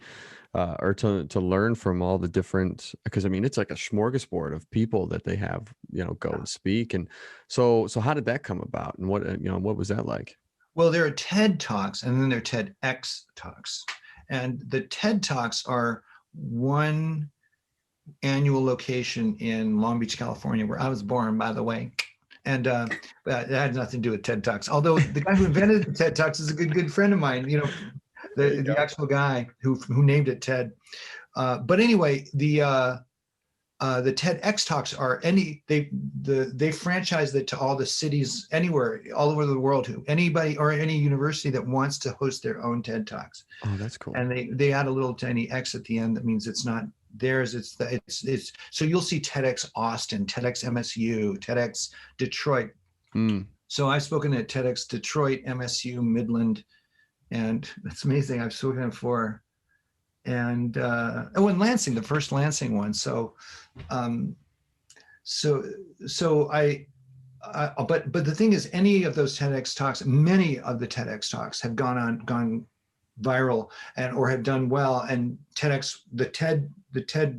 or to learn from all the different, because I mean it's like a smorgasbord of people that they have go and speak. And so how did that come about, and what was that like? Well, there are TED Talks, and then there are TEDx Talks, and the TED Talks are one annual location in Long Beach, California, where I was born, by the way. And that had nothing to do with TED Talks. Although the guy who invented the TED Talks is a good friend of mine, the actual guy who named it TED. But anyway, the TEDx Talks are they franchise it to all the cities anywhere, all over the world, anybody or any university that wants to host their own TED Talks. Oh, that's cool. And they add a little tiny X at the end. That means it's not theirs. It's so you'll see TEDx Austin, TEDx MSU, TEDx Detroit. So I've spoken at TEDx Detroit, MSU, Midland, and it's amazing. I've spoken at 4. And in Lansing, the first Lansing one. So but the thing is, any of those TEDx talks, many of the TEDx talks have gone viral or have done well, and the TED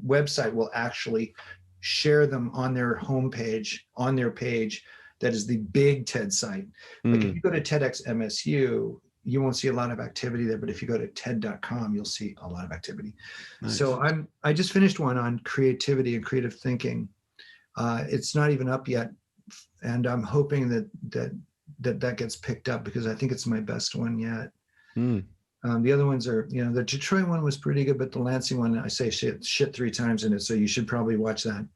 website will actually share them on their homepage, on their page. That is the big TED site. Like if you go to TEDx MSU, you won't see a lot of activity there, but if you go to TED.com, you'll see a lot of activity. Nice. So I just finished one on creativity and creative thinking. It's not even up yet, and I'm hoping that gets picked up, because I think it's my best one yet. The other ones are, the Detroit one was pretty good, but the Lansing one, I say shit 3 times in it, so you should probably watch that.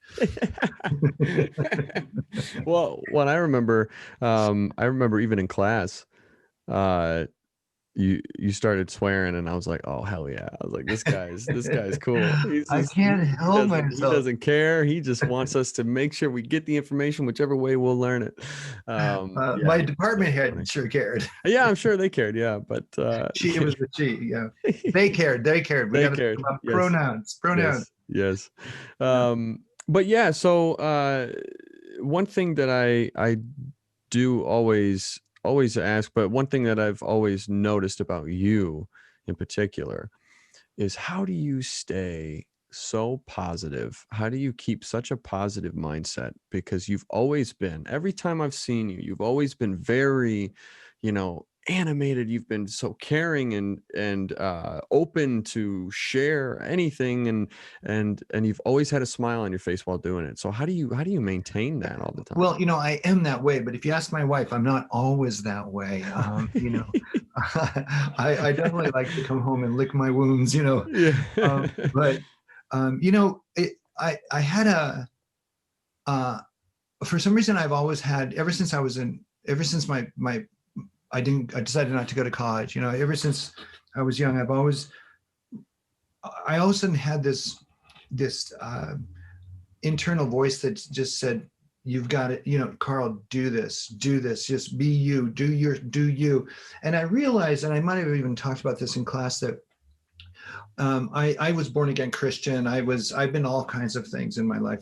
Well, what I remember even in class, you started swearing, and I was like, oh hell yeah. I was like, this guy's cool. I can't help myself. He doesn't care. He just wants us to make sure we get the information whichever way we'll learn it. My department head sure cared. Yeah, I'm sure they cared. Yeah, but it was the she. Yeah, they cared. We cared. Yes. Pronouns. Yes. But yeah. So one thing that I do always ask, but one thing that I've always noticed about you in particular is, how do you stay so positive? How do you keep such a positive mindset? Because you've always been, every time I've seen you, you've always been very, animated, you've been so caring and open to share anything, and you've always had a smile on your face while doing it. So how do you maintain that all the time? Well, I am that way, but if you ask my wife, I'm not always that way. I definitely like to come home and lick my wounds, Yeah. but I had uh, for some reason I've always had, ever since I decided not to go to college, ever since I was young, I always had this internal voice that just said, you've got it, Karl, do this, just be you, do you. And I realized, and I might have even talked about this in class, that I was born again Christian. I've been all kinds of things in my life,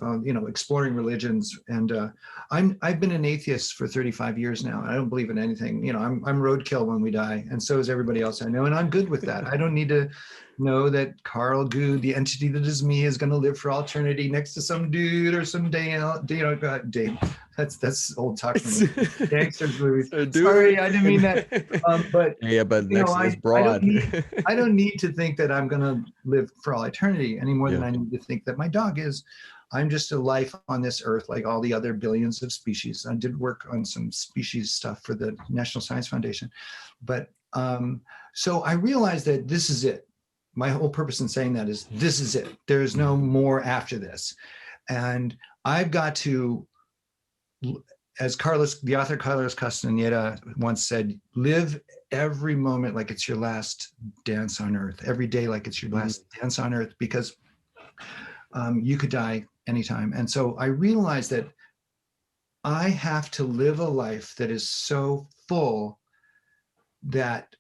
exploring religions, and I've been an atheist for 35 years now. I don't believe in anything. I'm roadkill when we die, and so is everybody else I know, and I'm good with that. I don't need to know that Karl Gude, the entity that is me, is going to live for eternity next to some dude or some Dave. That's old talk from the gangsters movies. Sorry, I didn't mean that. But yeah, but next is broad. I don't need to think that I'm going to live for all eternity any more than I need to think that my dog is. I'm just a life on this earth like all the other billions of species. I did work on some species stuff for the National Science Foundation. But so I realized that this is it. My whole purpose in saying that is this is it. There's no more after this. And I've got to, as the author Carlos Castaneda once said, live every moment like it's your last dance on earth, every day like it's your last dance on earth, because you could die anytime. And so I realized that I have to live a life that is so full that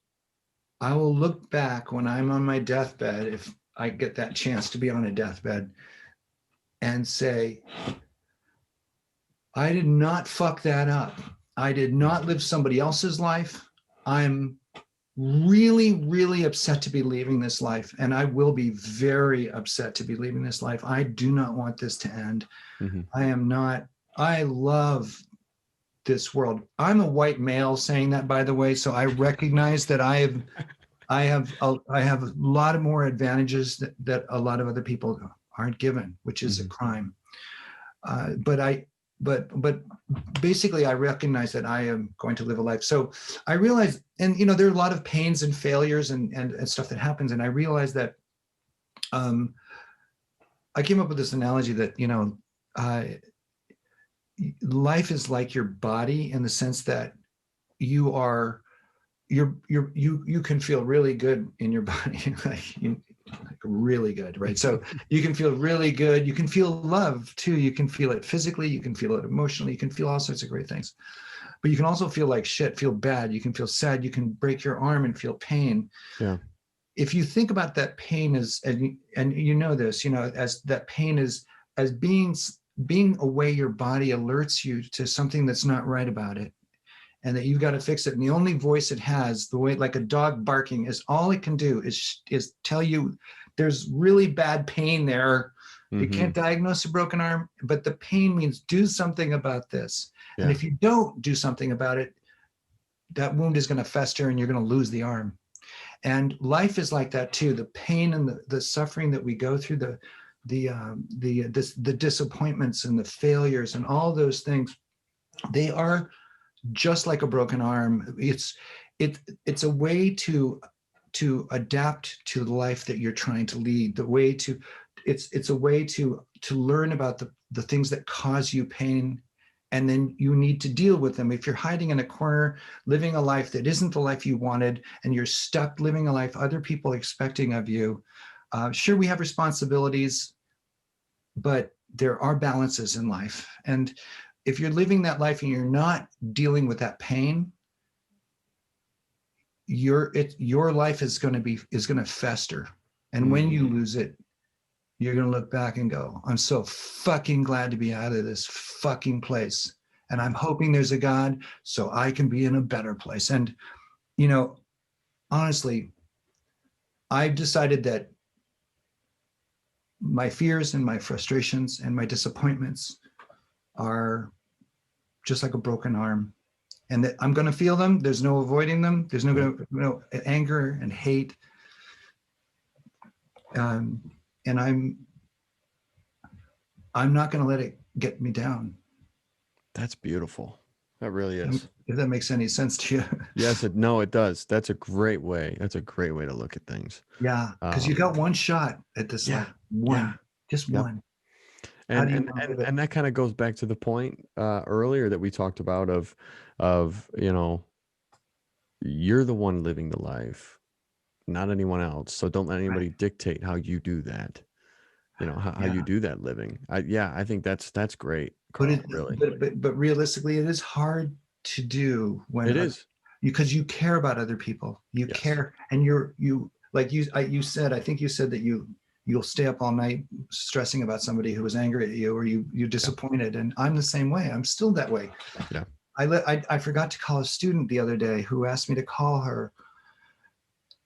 I will look back when I'm on my deathbed, if I get that chance to be on a deathbed, and say, I did not fuck that up. I did not live somebody else's life. I'm really, really upset to be leaving this life. And I will be very upset to be leaving this life. I do not want this to end. I love this world. I'm a white male saying that, by the way. So I recognize that I have a lot of more advantages that a lot of other people aren't given, which is a crime. But basically I recognize that I am going to live a life. So I realize, and there are a lot of pains and failures and stuff that happens. And I realized that I came up with this analogy that, life is like your body, in the sense that you can feel really good in your body, like really good, right? So you can feel really good. You can feel love too. You can feel it physically. You can feel it emotionally. You can feel all sorts of great things. But you can also feel like shit, feel bad. You can feel sad. You can break your arm and feel pain. Yeah. If you think about that pain as, and this, as that pain is as being a way your body alerts you to something that's not right about it, and that you've got to fix it. And the only voice it has, the way, like a dog barking, is all it can do is tell you there's really bad pain there. You can't diagnose a broken arm, but the pain means do something about this. Yeah. And if you don't do something about it, that wound is going to fester and you're going to lose the arm. And life is like that too. The pain and the suffering that we go through, the disappointments and the failures and all those things, they are just like a broken arm. It's a way to adapt to the life that you're trying to lead. It's a way to learn about the things that cause you pain, and then you need to deal with them. If you're hiding in a corner, living a life that isn't the life you wanted, and you're stuck living a life other people are expecting of you, sure, we have responsibilities, but there are balances in life. And if you're living that life and you're not dealing with that pain, your life is going to fester. And when you lose it, you're going to look back and go, I'm so fucking glad to be out of this fucking place. And I'm hoping there's a God so I can be in a better place. And, honestly, I've decided that my fears and my frustrations and my disappointments are just like a broken arm. and that I'm going to feel them. There's no avoiding them. There's no anger and hate. And I'm not going to let it get me down. That's beautiful. That really is. If that makes any sense to you. Yes, it does. That's a great way. That's a great way to look at things. Yeah, because you got one shot at this life. Just one. And that kind of goes back to the point earlier that we talked about of you're the one living the life, not anyone else. So don't let anybody dictate how you do that. How you do that living. I think that's great, Karl, really. But realistically, it is hard to do when it is, because you care about other people. You care, and you like you said. I think you said that you'll stay up all night stressing about somebody who was angry at you or you're disappointed. And I'm the same way. I'm still that way. Yeah. I forgot to call a student the other day who asked me to call her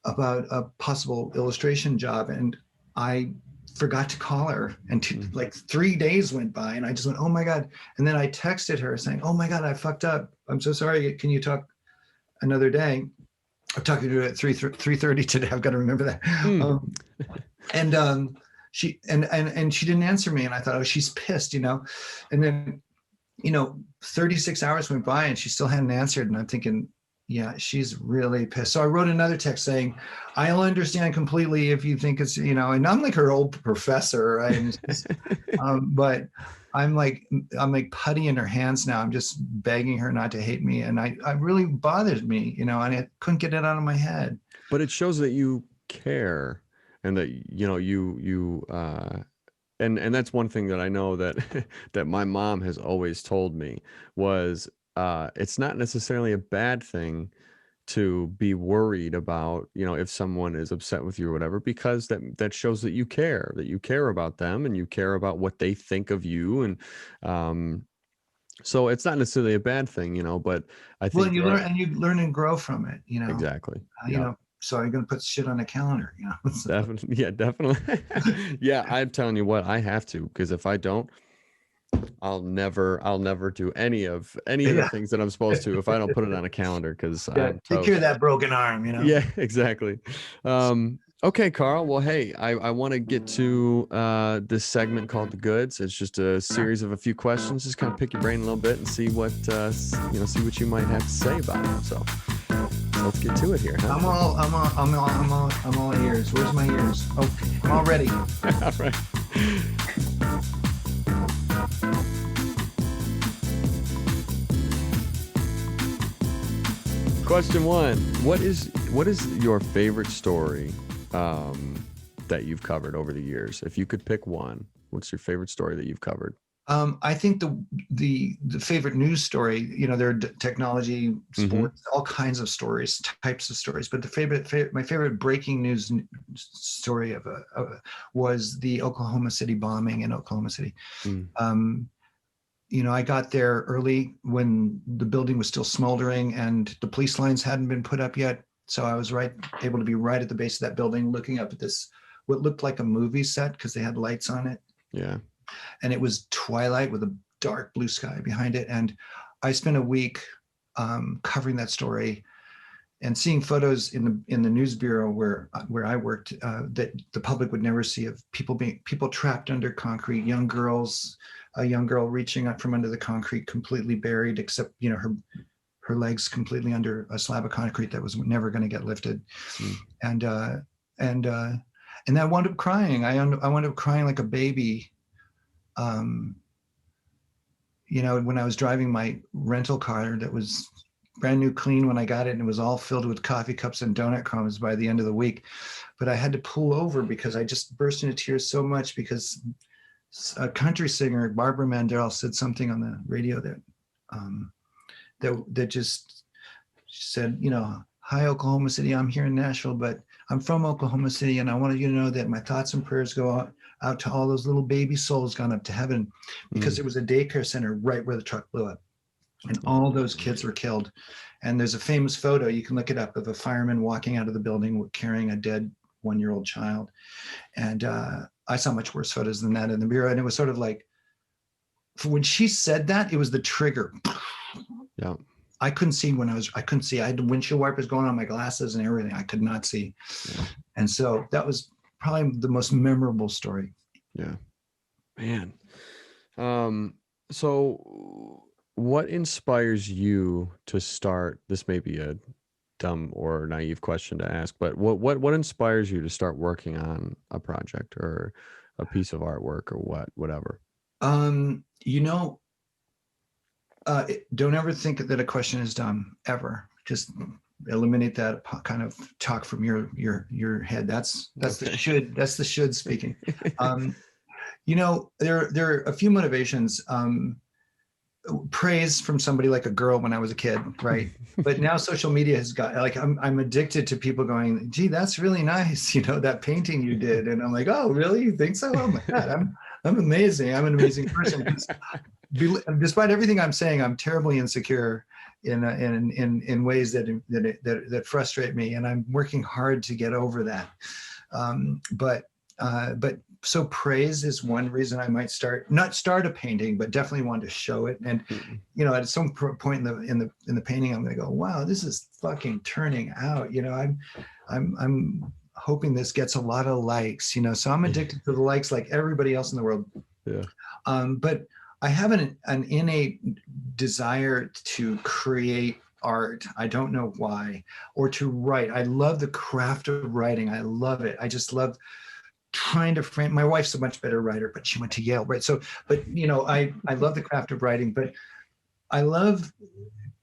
about a possible illustration job, and I forgot to call her, and like 3 days went by, and I just went, oh my God. And then I texted her saying, oh my God, I fucked up. I'm so sorry. Can you talk another day? I'm talking to her at 3:30 today. I've got to remember that. She didn't answer me, and I thought, oh, she's pissed, And then, 36 hours went by and she still hadn't answered, and I'm thinking, yeah, she's really pissed. So I wrote another text saying, I'll understand completely if you think it's, and I'm like her old professor, right? But I'm like putty in her hands now. I'm just begging her not to hate me. And I really bothered me, and I couldn't get it out of my head. But it shows that you care, and that, and that's one thing that I know that that my mom has always told me was, it's not necessarily a bad thing to be worried about, if someone is upset with you or whatever, because that shows that you care about them and you care about what they think of you. And so it's not necessarily a bad thing, but I think you learn and grow from it, Exactly. So I'm going to put shit on a calendar, Definitely. Yeah, definitely. Yeah. I'm telling you what, I have to, because if I don't, I'll never do any of the things that I'm supposed to if I don't put it on a calendar, because take care of that broken arm, Yeah, exactly. Okay, Karl. Well, hey, I want to get to this segment called The Goods. It's just a series of a few questions, just kind of pick your brain a little bit and see what see what you might have to say about it. So let's get to it here. Huh? I'm all ears. Where's my ears? Oh, I'm all ready. All right. Question 1: What is your favorite story that you've covered over the years? If you could pick one, what's your favorite story that you've covered? I think the favorite news story, there are technology, sports, all kinds of stories, types of stories. But my favorite breaking news story was the Oklahoma City bombing in Oklahoma City. I got there early when the building was still smoldering and the police lines hadn't been put up yet. So I was able to be right at the base of that building, looking up at this, what looked like a movie set because they had lights on it. Yeah. And it was twilight with a dark blue sky behind it. And I spent a week covering that story and seeing photos in the news bureau where I worked that the public would never see, of people trapped under concrete, young girls, a young girl reaching up from under the concrete, completely buried, except her legs completely under a slab of concrete that was never going to get lifted. And I wound up crying. I wound up crying like a baby. When I was driving my rental car that was brand new, clean when I got it, and it was all filled with coffee cups and donut crumbs by the end of the week. But I had to pull over because I just burst into tears so much because a country singer, Barbara Mandel, said something on the radio that just said, hi, Oklahoma City, I'm here in Nashville, but I'm from Oklahoma City, and I wanted you to know that my thoughts and prayers go out to all those little baby souls gone up to heaven, because there was a daycare center right where the truck blew up, and all those kids were killed. And there's a famous photo, you can look it up, of a fireman walking out of the building carrying a dead 1-year-old child. And I saw much worse photos than that in the bureau. And it was sort of like, when she said that, it was the trigger. Yeah. I couldn't see I couldn't see. I had windshield wipers going on my glasses and everything. I could not see. Yeah. And so that was probably the most memorable story. Yeah, man. So what inspires you to start? This may be a dumb or naive question to ask, but what inspires you to start working on a project or a piece of artwork or whatever? You know, don't ever think that a question is dumb ever. Just eliminate that kind of talk from your head. That's Okay. that's the should speaking. You know, there are a few motivations. Praise from somebody like a girl when I was a kid, right? But now social media has got like I'm addicted to people going, gee, that's really nice, you know, that painting you did. And I'm like, oh, really? You think so? Oh my God, I'm amazing. I'm an amazing person. Despite everything I'm saying, I'm terribly insecure in ways that frustrate me, and I'm working hard to get over that. But so praise is one reason I might not start a painting, but definitely want to show it. And you know, at some point in the painting, I'm going to go, wow, this is fucking turning out. You know, I'm hoping this gets a lot of likes. You know, so I'm addicted to the likes like everybody else in the world. Yeah. But I have an innate desire to create art. I don't know why, or to write. I love the craft of writing. I love it. I just love trying to frame. My wife's a much better writer, but she went to Yale, right? So, but you know, I love the craft of writing, but I love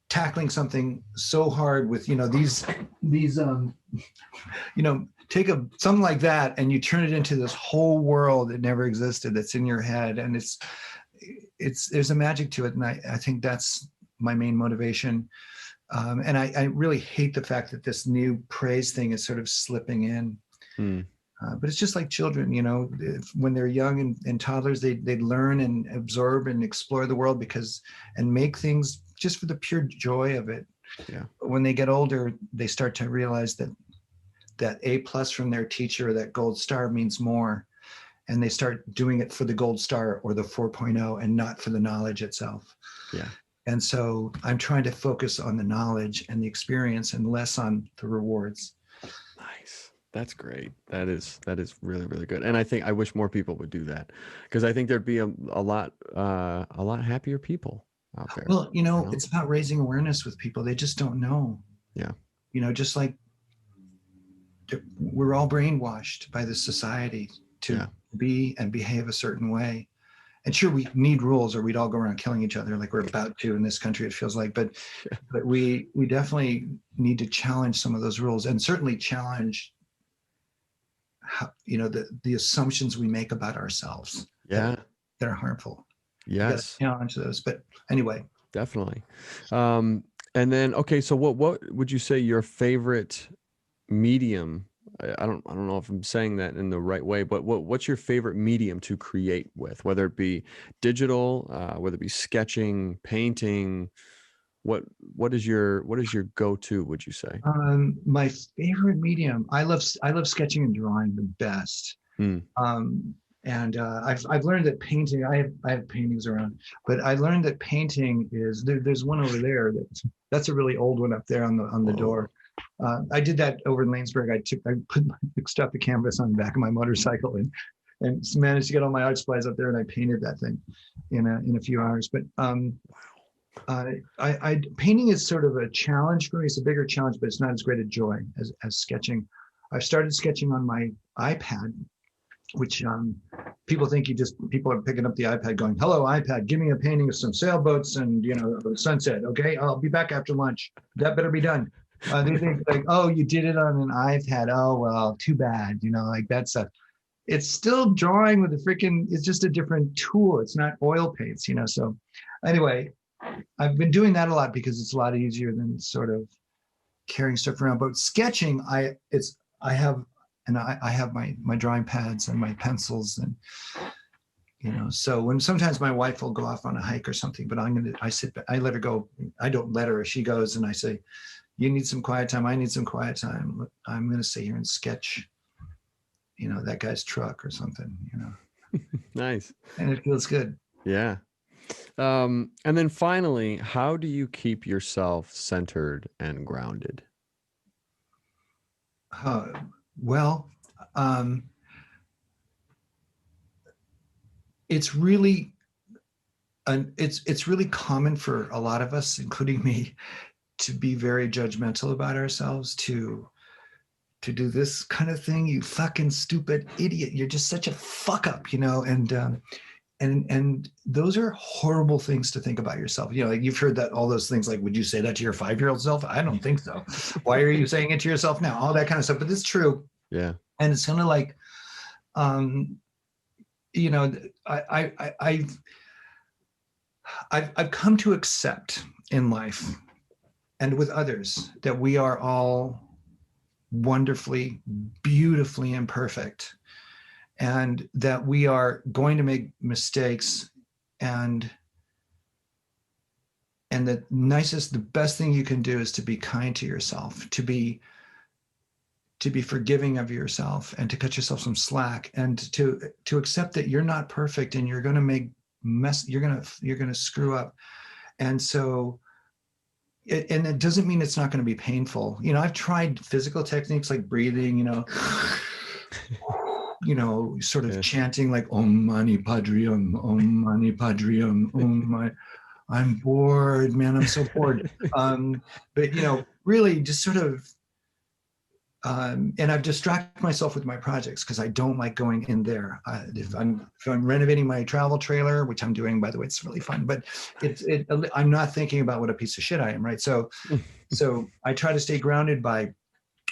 tackling something so hard with, you know, these you know, take something like that and you turn it into this whole world that never existed, that's in your head, and there's a magic to it, and I think that's my main motivation. And I really hate the fact that this new praise thing is sort of slipping in. But it's just like children, you know, when they're young and toddlers, they learn and absorb and explore the world and make things just for the pure joy of it. Yeah. But when they get older, they start to realize that A+ from their teacher, that gold star means more. And they start doing it for the gold star or the 4.0 and not for the knowledge itself. Yeah. And so I'm trying to focus on the knowledge and the experience and less on the rewards. Nice. That's great. That is really, really good. And I wish more people would do that, because I think there'd be a lot happier people out there. Well, you know, it's about raising awareness with people. They just don't know. Yeah. You know, just like we're all brainwashed by this society to be and behave a certain way. And sure, we need rules or we'd all go around killing each other like we're about to in this country, it feels like. But we definitely need to challenge some of those rules, and certainly challenge you know, the assumptions we make about ourselves that are harmful. Yes. Challenge those. But anyway, definitely. And then, okay, so what would you say your favorite medium? I don't know if I'm saying that in the right way, but what's your favorite medium to create with, whether it be digital, whether it be sketching, painting? What is your go-to, would you say? My favorite medium, I love sketching and drawing the best. And I've learned that painting, I have paintings around, but I learned that painting is there's one over there that's a really old one up there on the door. I did that over in Lanesburg. I fixed up the canvas on the back of my motorcycle and managed to get all my art supplies up there, and I painted that thing in a few hours. But painting is sort of a challenge for me. It's a bigger challenge, but it's not as great a joy as sketching. I've started sketching on my iPad, which people think people are picking up the iPad going, hello, iPad, give me a painting of some sailboats and, you know, the sunset. Okay, I'll be back after lunch. That better be done. They think like, oh, you did it on an iPad. Oh, well, too bad. You know, like that stuff. It's still drawing with it's just a different tool. It's not oil paints, you know. So anyway, I've been doing that a lot because it's a lot easier than sort of carrying stuff around. But sketching, I have my drawing pads and my pencils, and you know, so when sometimes my wife will go off on a hike or something, but I let her go. I don't let her. She goes, and I say, you need some quiet time. I need some quiet time. I'm going to sit here and sketch, you know, that guy's truck or something, you know. Nice. And it feels good. Yeah. And then finally, how do you keep yourself centered and grounded? Uh, well, um, it's really it's really common for a lot of us, including me, to be very judgmental about ourselves, to do this kind of thing. You fucking stupid idiot! You're just such a fuck up, and those are horrible things to think about yourself. Like you've heard that all those things. Like, would you say that to your 5-year-old self? I don't think so. Why are you saying it to yourself now? All that kind of stuff. But it's true. Yeah. And it's kind of like, um, you know, I've come to accept in life and with others that we are all wonderfully, beautifully imperfect, and that we are going to make mistakes, and the best thing you can do is to be kind to yourself, to be forgiving of yourself, and to cut yourself some slack, and to accept that you're not perfect and you're going to make you're going to screw up. And so and it doesn't mean it's not going to be painful. I've tried physical techniques like breathing, sort of chanting like Om Mani Padme Hum, Om Mani Padme Hum, Om Mani. I'm bored, man. I'm so bored. But really just sort of, and I've distracted myself with my projects because I don't like going in there. If I'm renovating my travel trailer, which I'm doing, by the way, it's really fun. But I'm not thinking about what a piece of shit I am, right? So I try to stay grounded by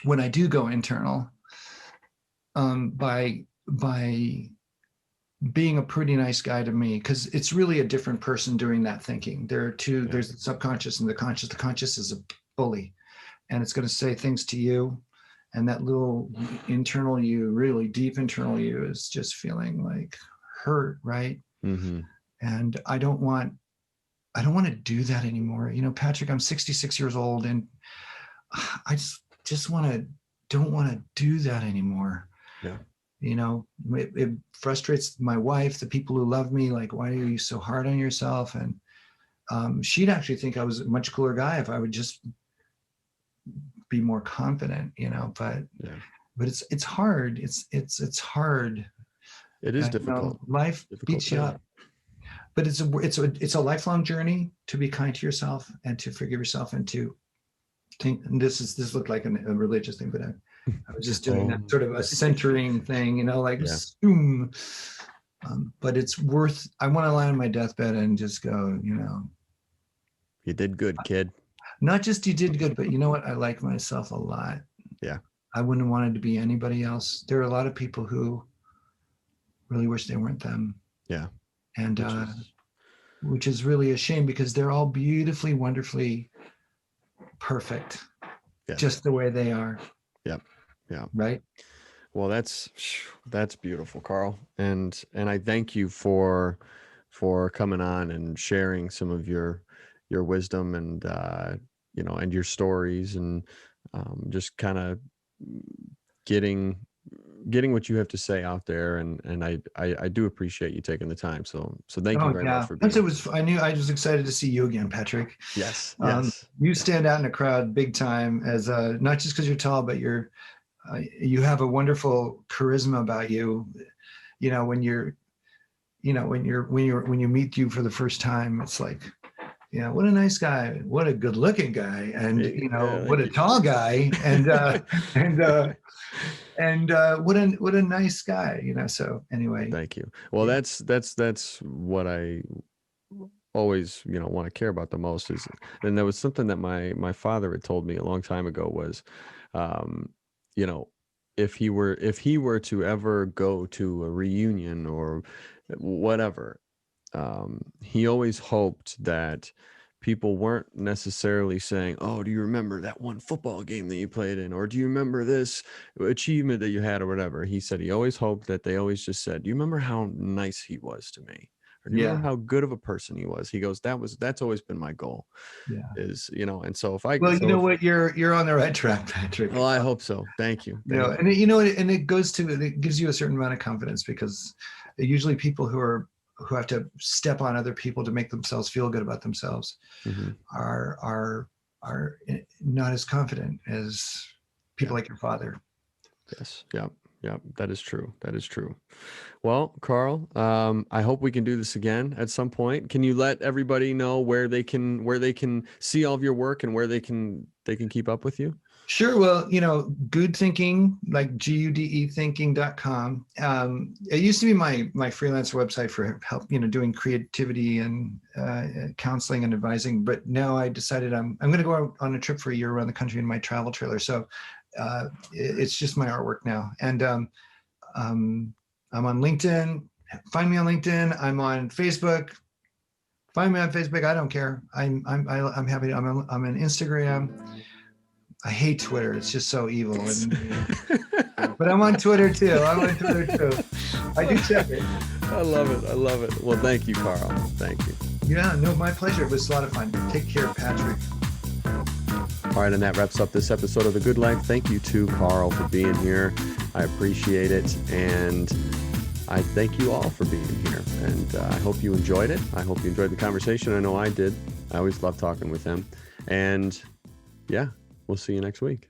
when I do go internal, by being a pretty nice guy to me, because it's really a different person doing that thinking. There's the subconscious and the conscious. The conscious is a bully, and it's going to say things to you. And that little internal you, really deep internal you, is just feeling like hurt, right? Mm-hmm. And I don't want to do that anymore. Patrick, I'm 66 years old, and I just don't want to do that anymore. Yeah. It frustrates my wife, the people who love me. Like, why are you so hard on yourself? And she'd actually think I was a much cooler guy if I would just be more confident, but it's hard. It's hard. It is difficult. Life beats you up, but it's a lifelong journey to be kind to yourself and to forgive yourself and to think. And this looked like a religious thing, but I was just doing that sort of a centering thing, zoom. But it's worth. I want to lie on my deathbed and just go, you did good, kid. Not just you did good, but you know what? I like myself a lot. Yeah. I wouldn't want it to be anybody else. There are a lot of people who really wish they weren't them. Yeah. And which is really a shame, because they're all beautifully, wonderfully perfect, just the way they are. Yep. Yeah. Right. Well, that's beautiful, Karl. And I thank you for coming on and sharing some of your wisdom and and your stories, and just kind of getting what you have to say out there, and I do appreciate you taking the time. So thank you very much for being. I was excited to see you again, Patrick. Yes. You stand out in a crowd big time, as not just because you're tall, but you have a wonderful charisma about you. When you meet you for the first time, it's like, what a nice guy, what a good looking guy, and what a tall guy, and what a nice guy, so anyway. Thank you. Well, that's what I always want to care about the most is, and there was something that my father had told me a long time ago was, if he were to ever go to a reunion or whatever, he always hoped that people weren't necessarily saying, "Oh, do you remember that one football game that you played in? Or do you remember this achievement that you had?" or whatever. He said he always hoped that they always just said, "Do you remember how nice he was to me? Or do you remember how good of a person he was?" He goes, that's always been my goal. Yeah. Is, and so if I... Well, what, you're on the right track, Patrick. Well, I hope so. Thank you. And it gives you a certain amount of confidence, because usually people who are who have to step on other people to make themselves feel good about themselves Mm-hmm. are not as confident as people like your father. Yes. Yeah. Yeah. That is true. That is true. Well, Karl, I hope we can do this again at some point. Can you let everybody know where they can see all of your work and where they can keep up with you? Sure. Well, Gude Thinking, like GUDE thinking.com. It used to be my freelance website for help, doing creativity and counseling and advising. But now I decided I'm going to go on a trip for a year around the country in my travel trailer. So it's just my artwork now. And I'm on LinkedIn. Find me on LinkedIn. I'm on Facebook. Find me on Facebook. I don't care. I'm happy. I'm on Instagram. I hate Twitter. It's just so evil. But I'm on Twitter too. I do check it. I love it. I love it. Well, thank you, Karl. Thank you. Yeah, no, my pleasure. It was a lot of fun. Take care, Patrick. All right, and that wraps up this episode of The Good Life. Thank you to Karl for being here. I appreciate it. And I thank you all for being here. And I hope you enjoyed it. I hope you enjoyed the conversation. I know I did. I always love talking with him. And yeah, we'll see you next week.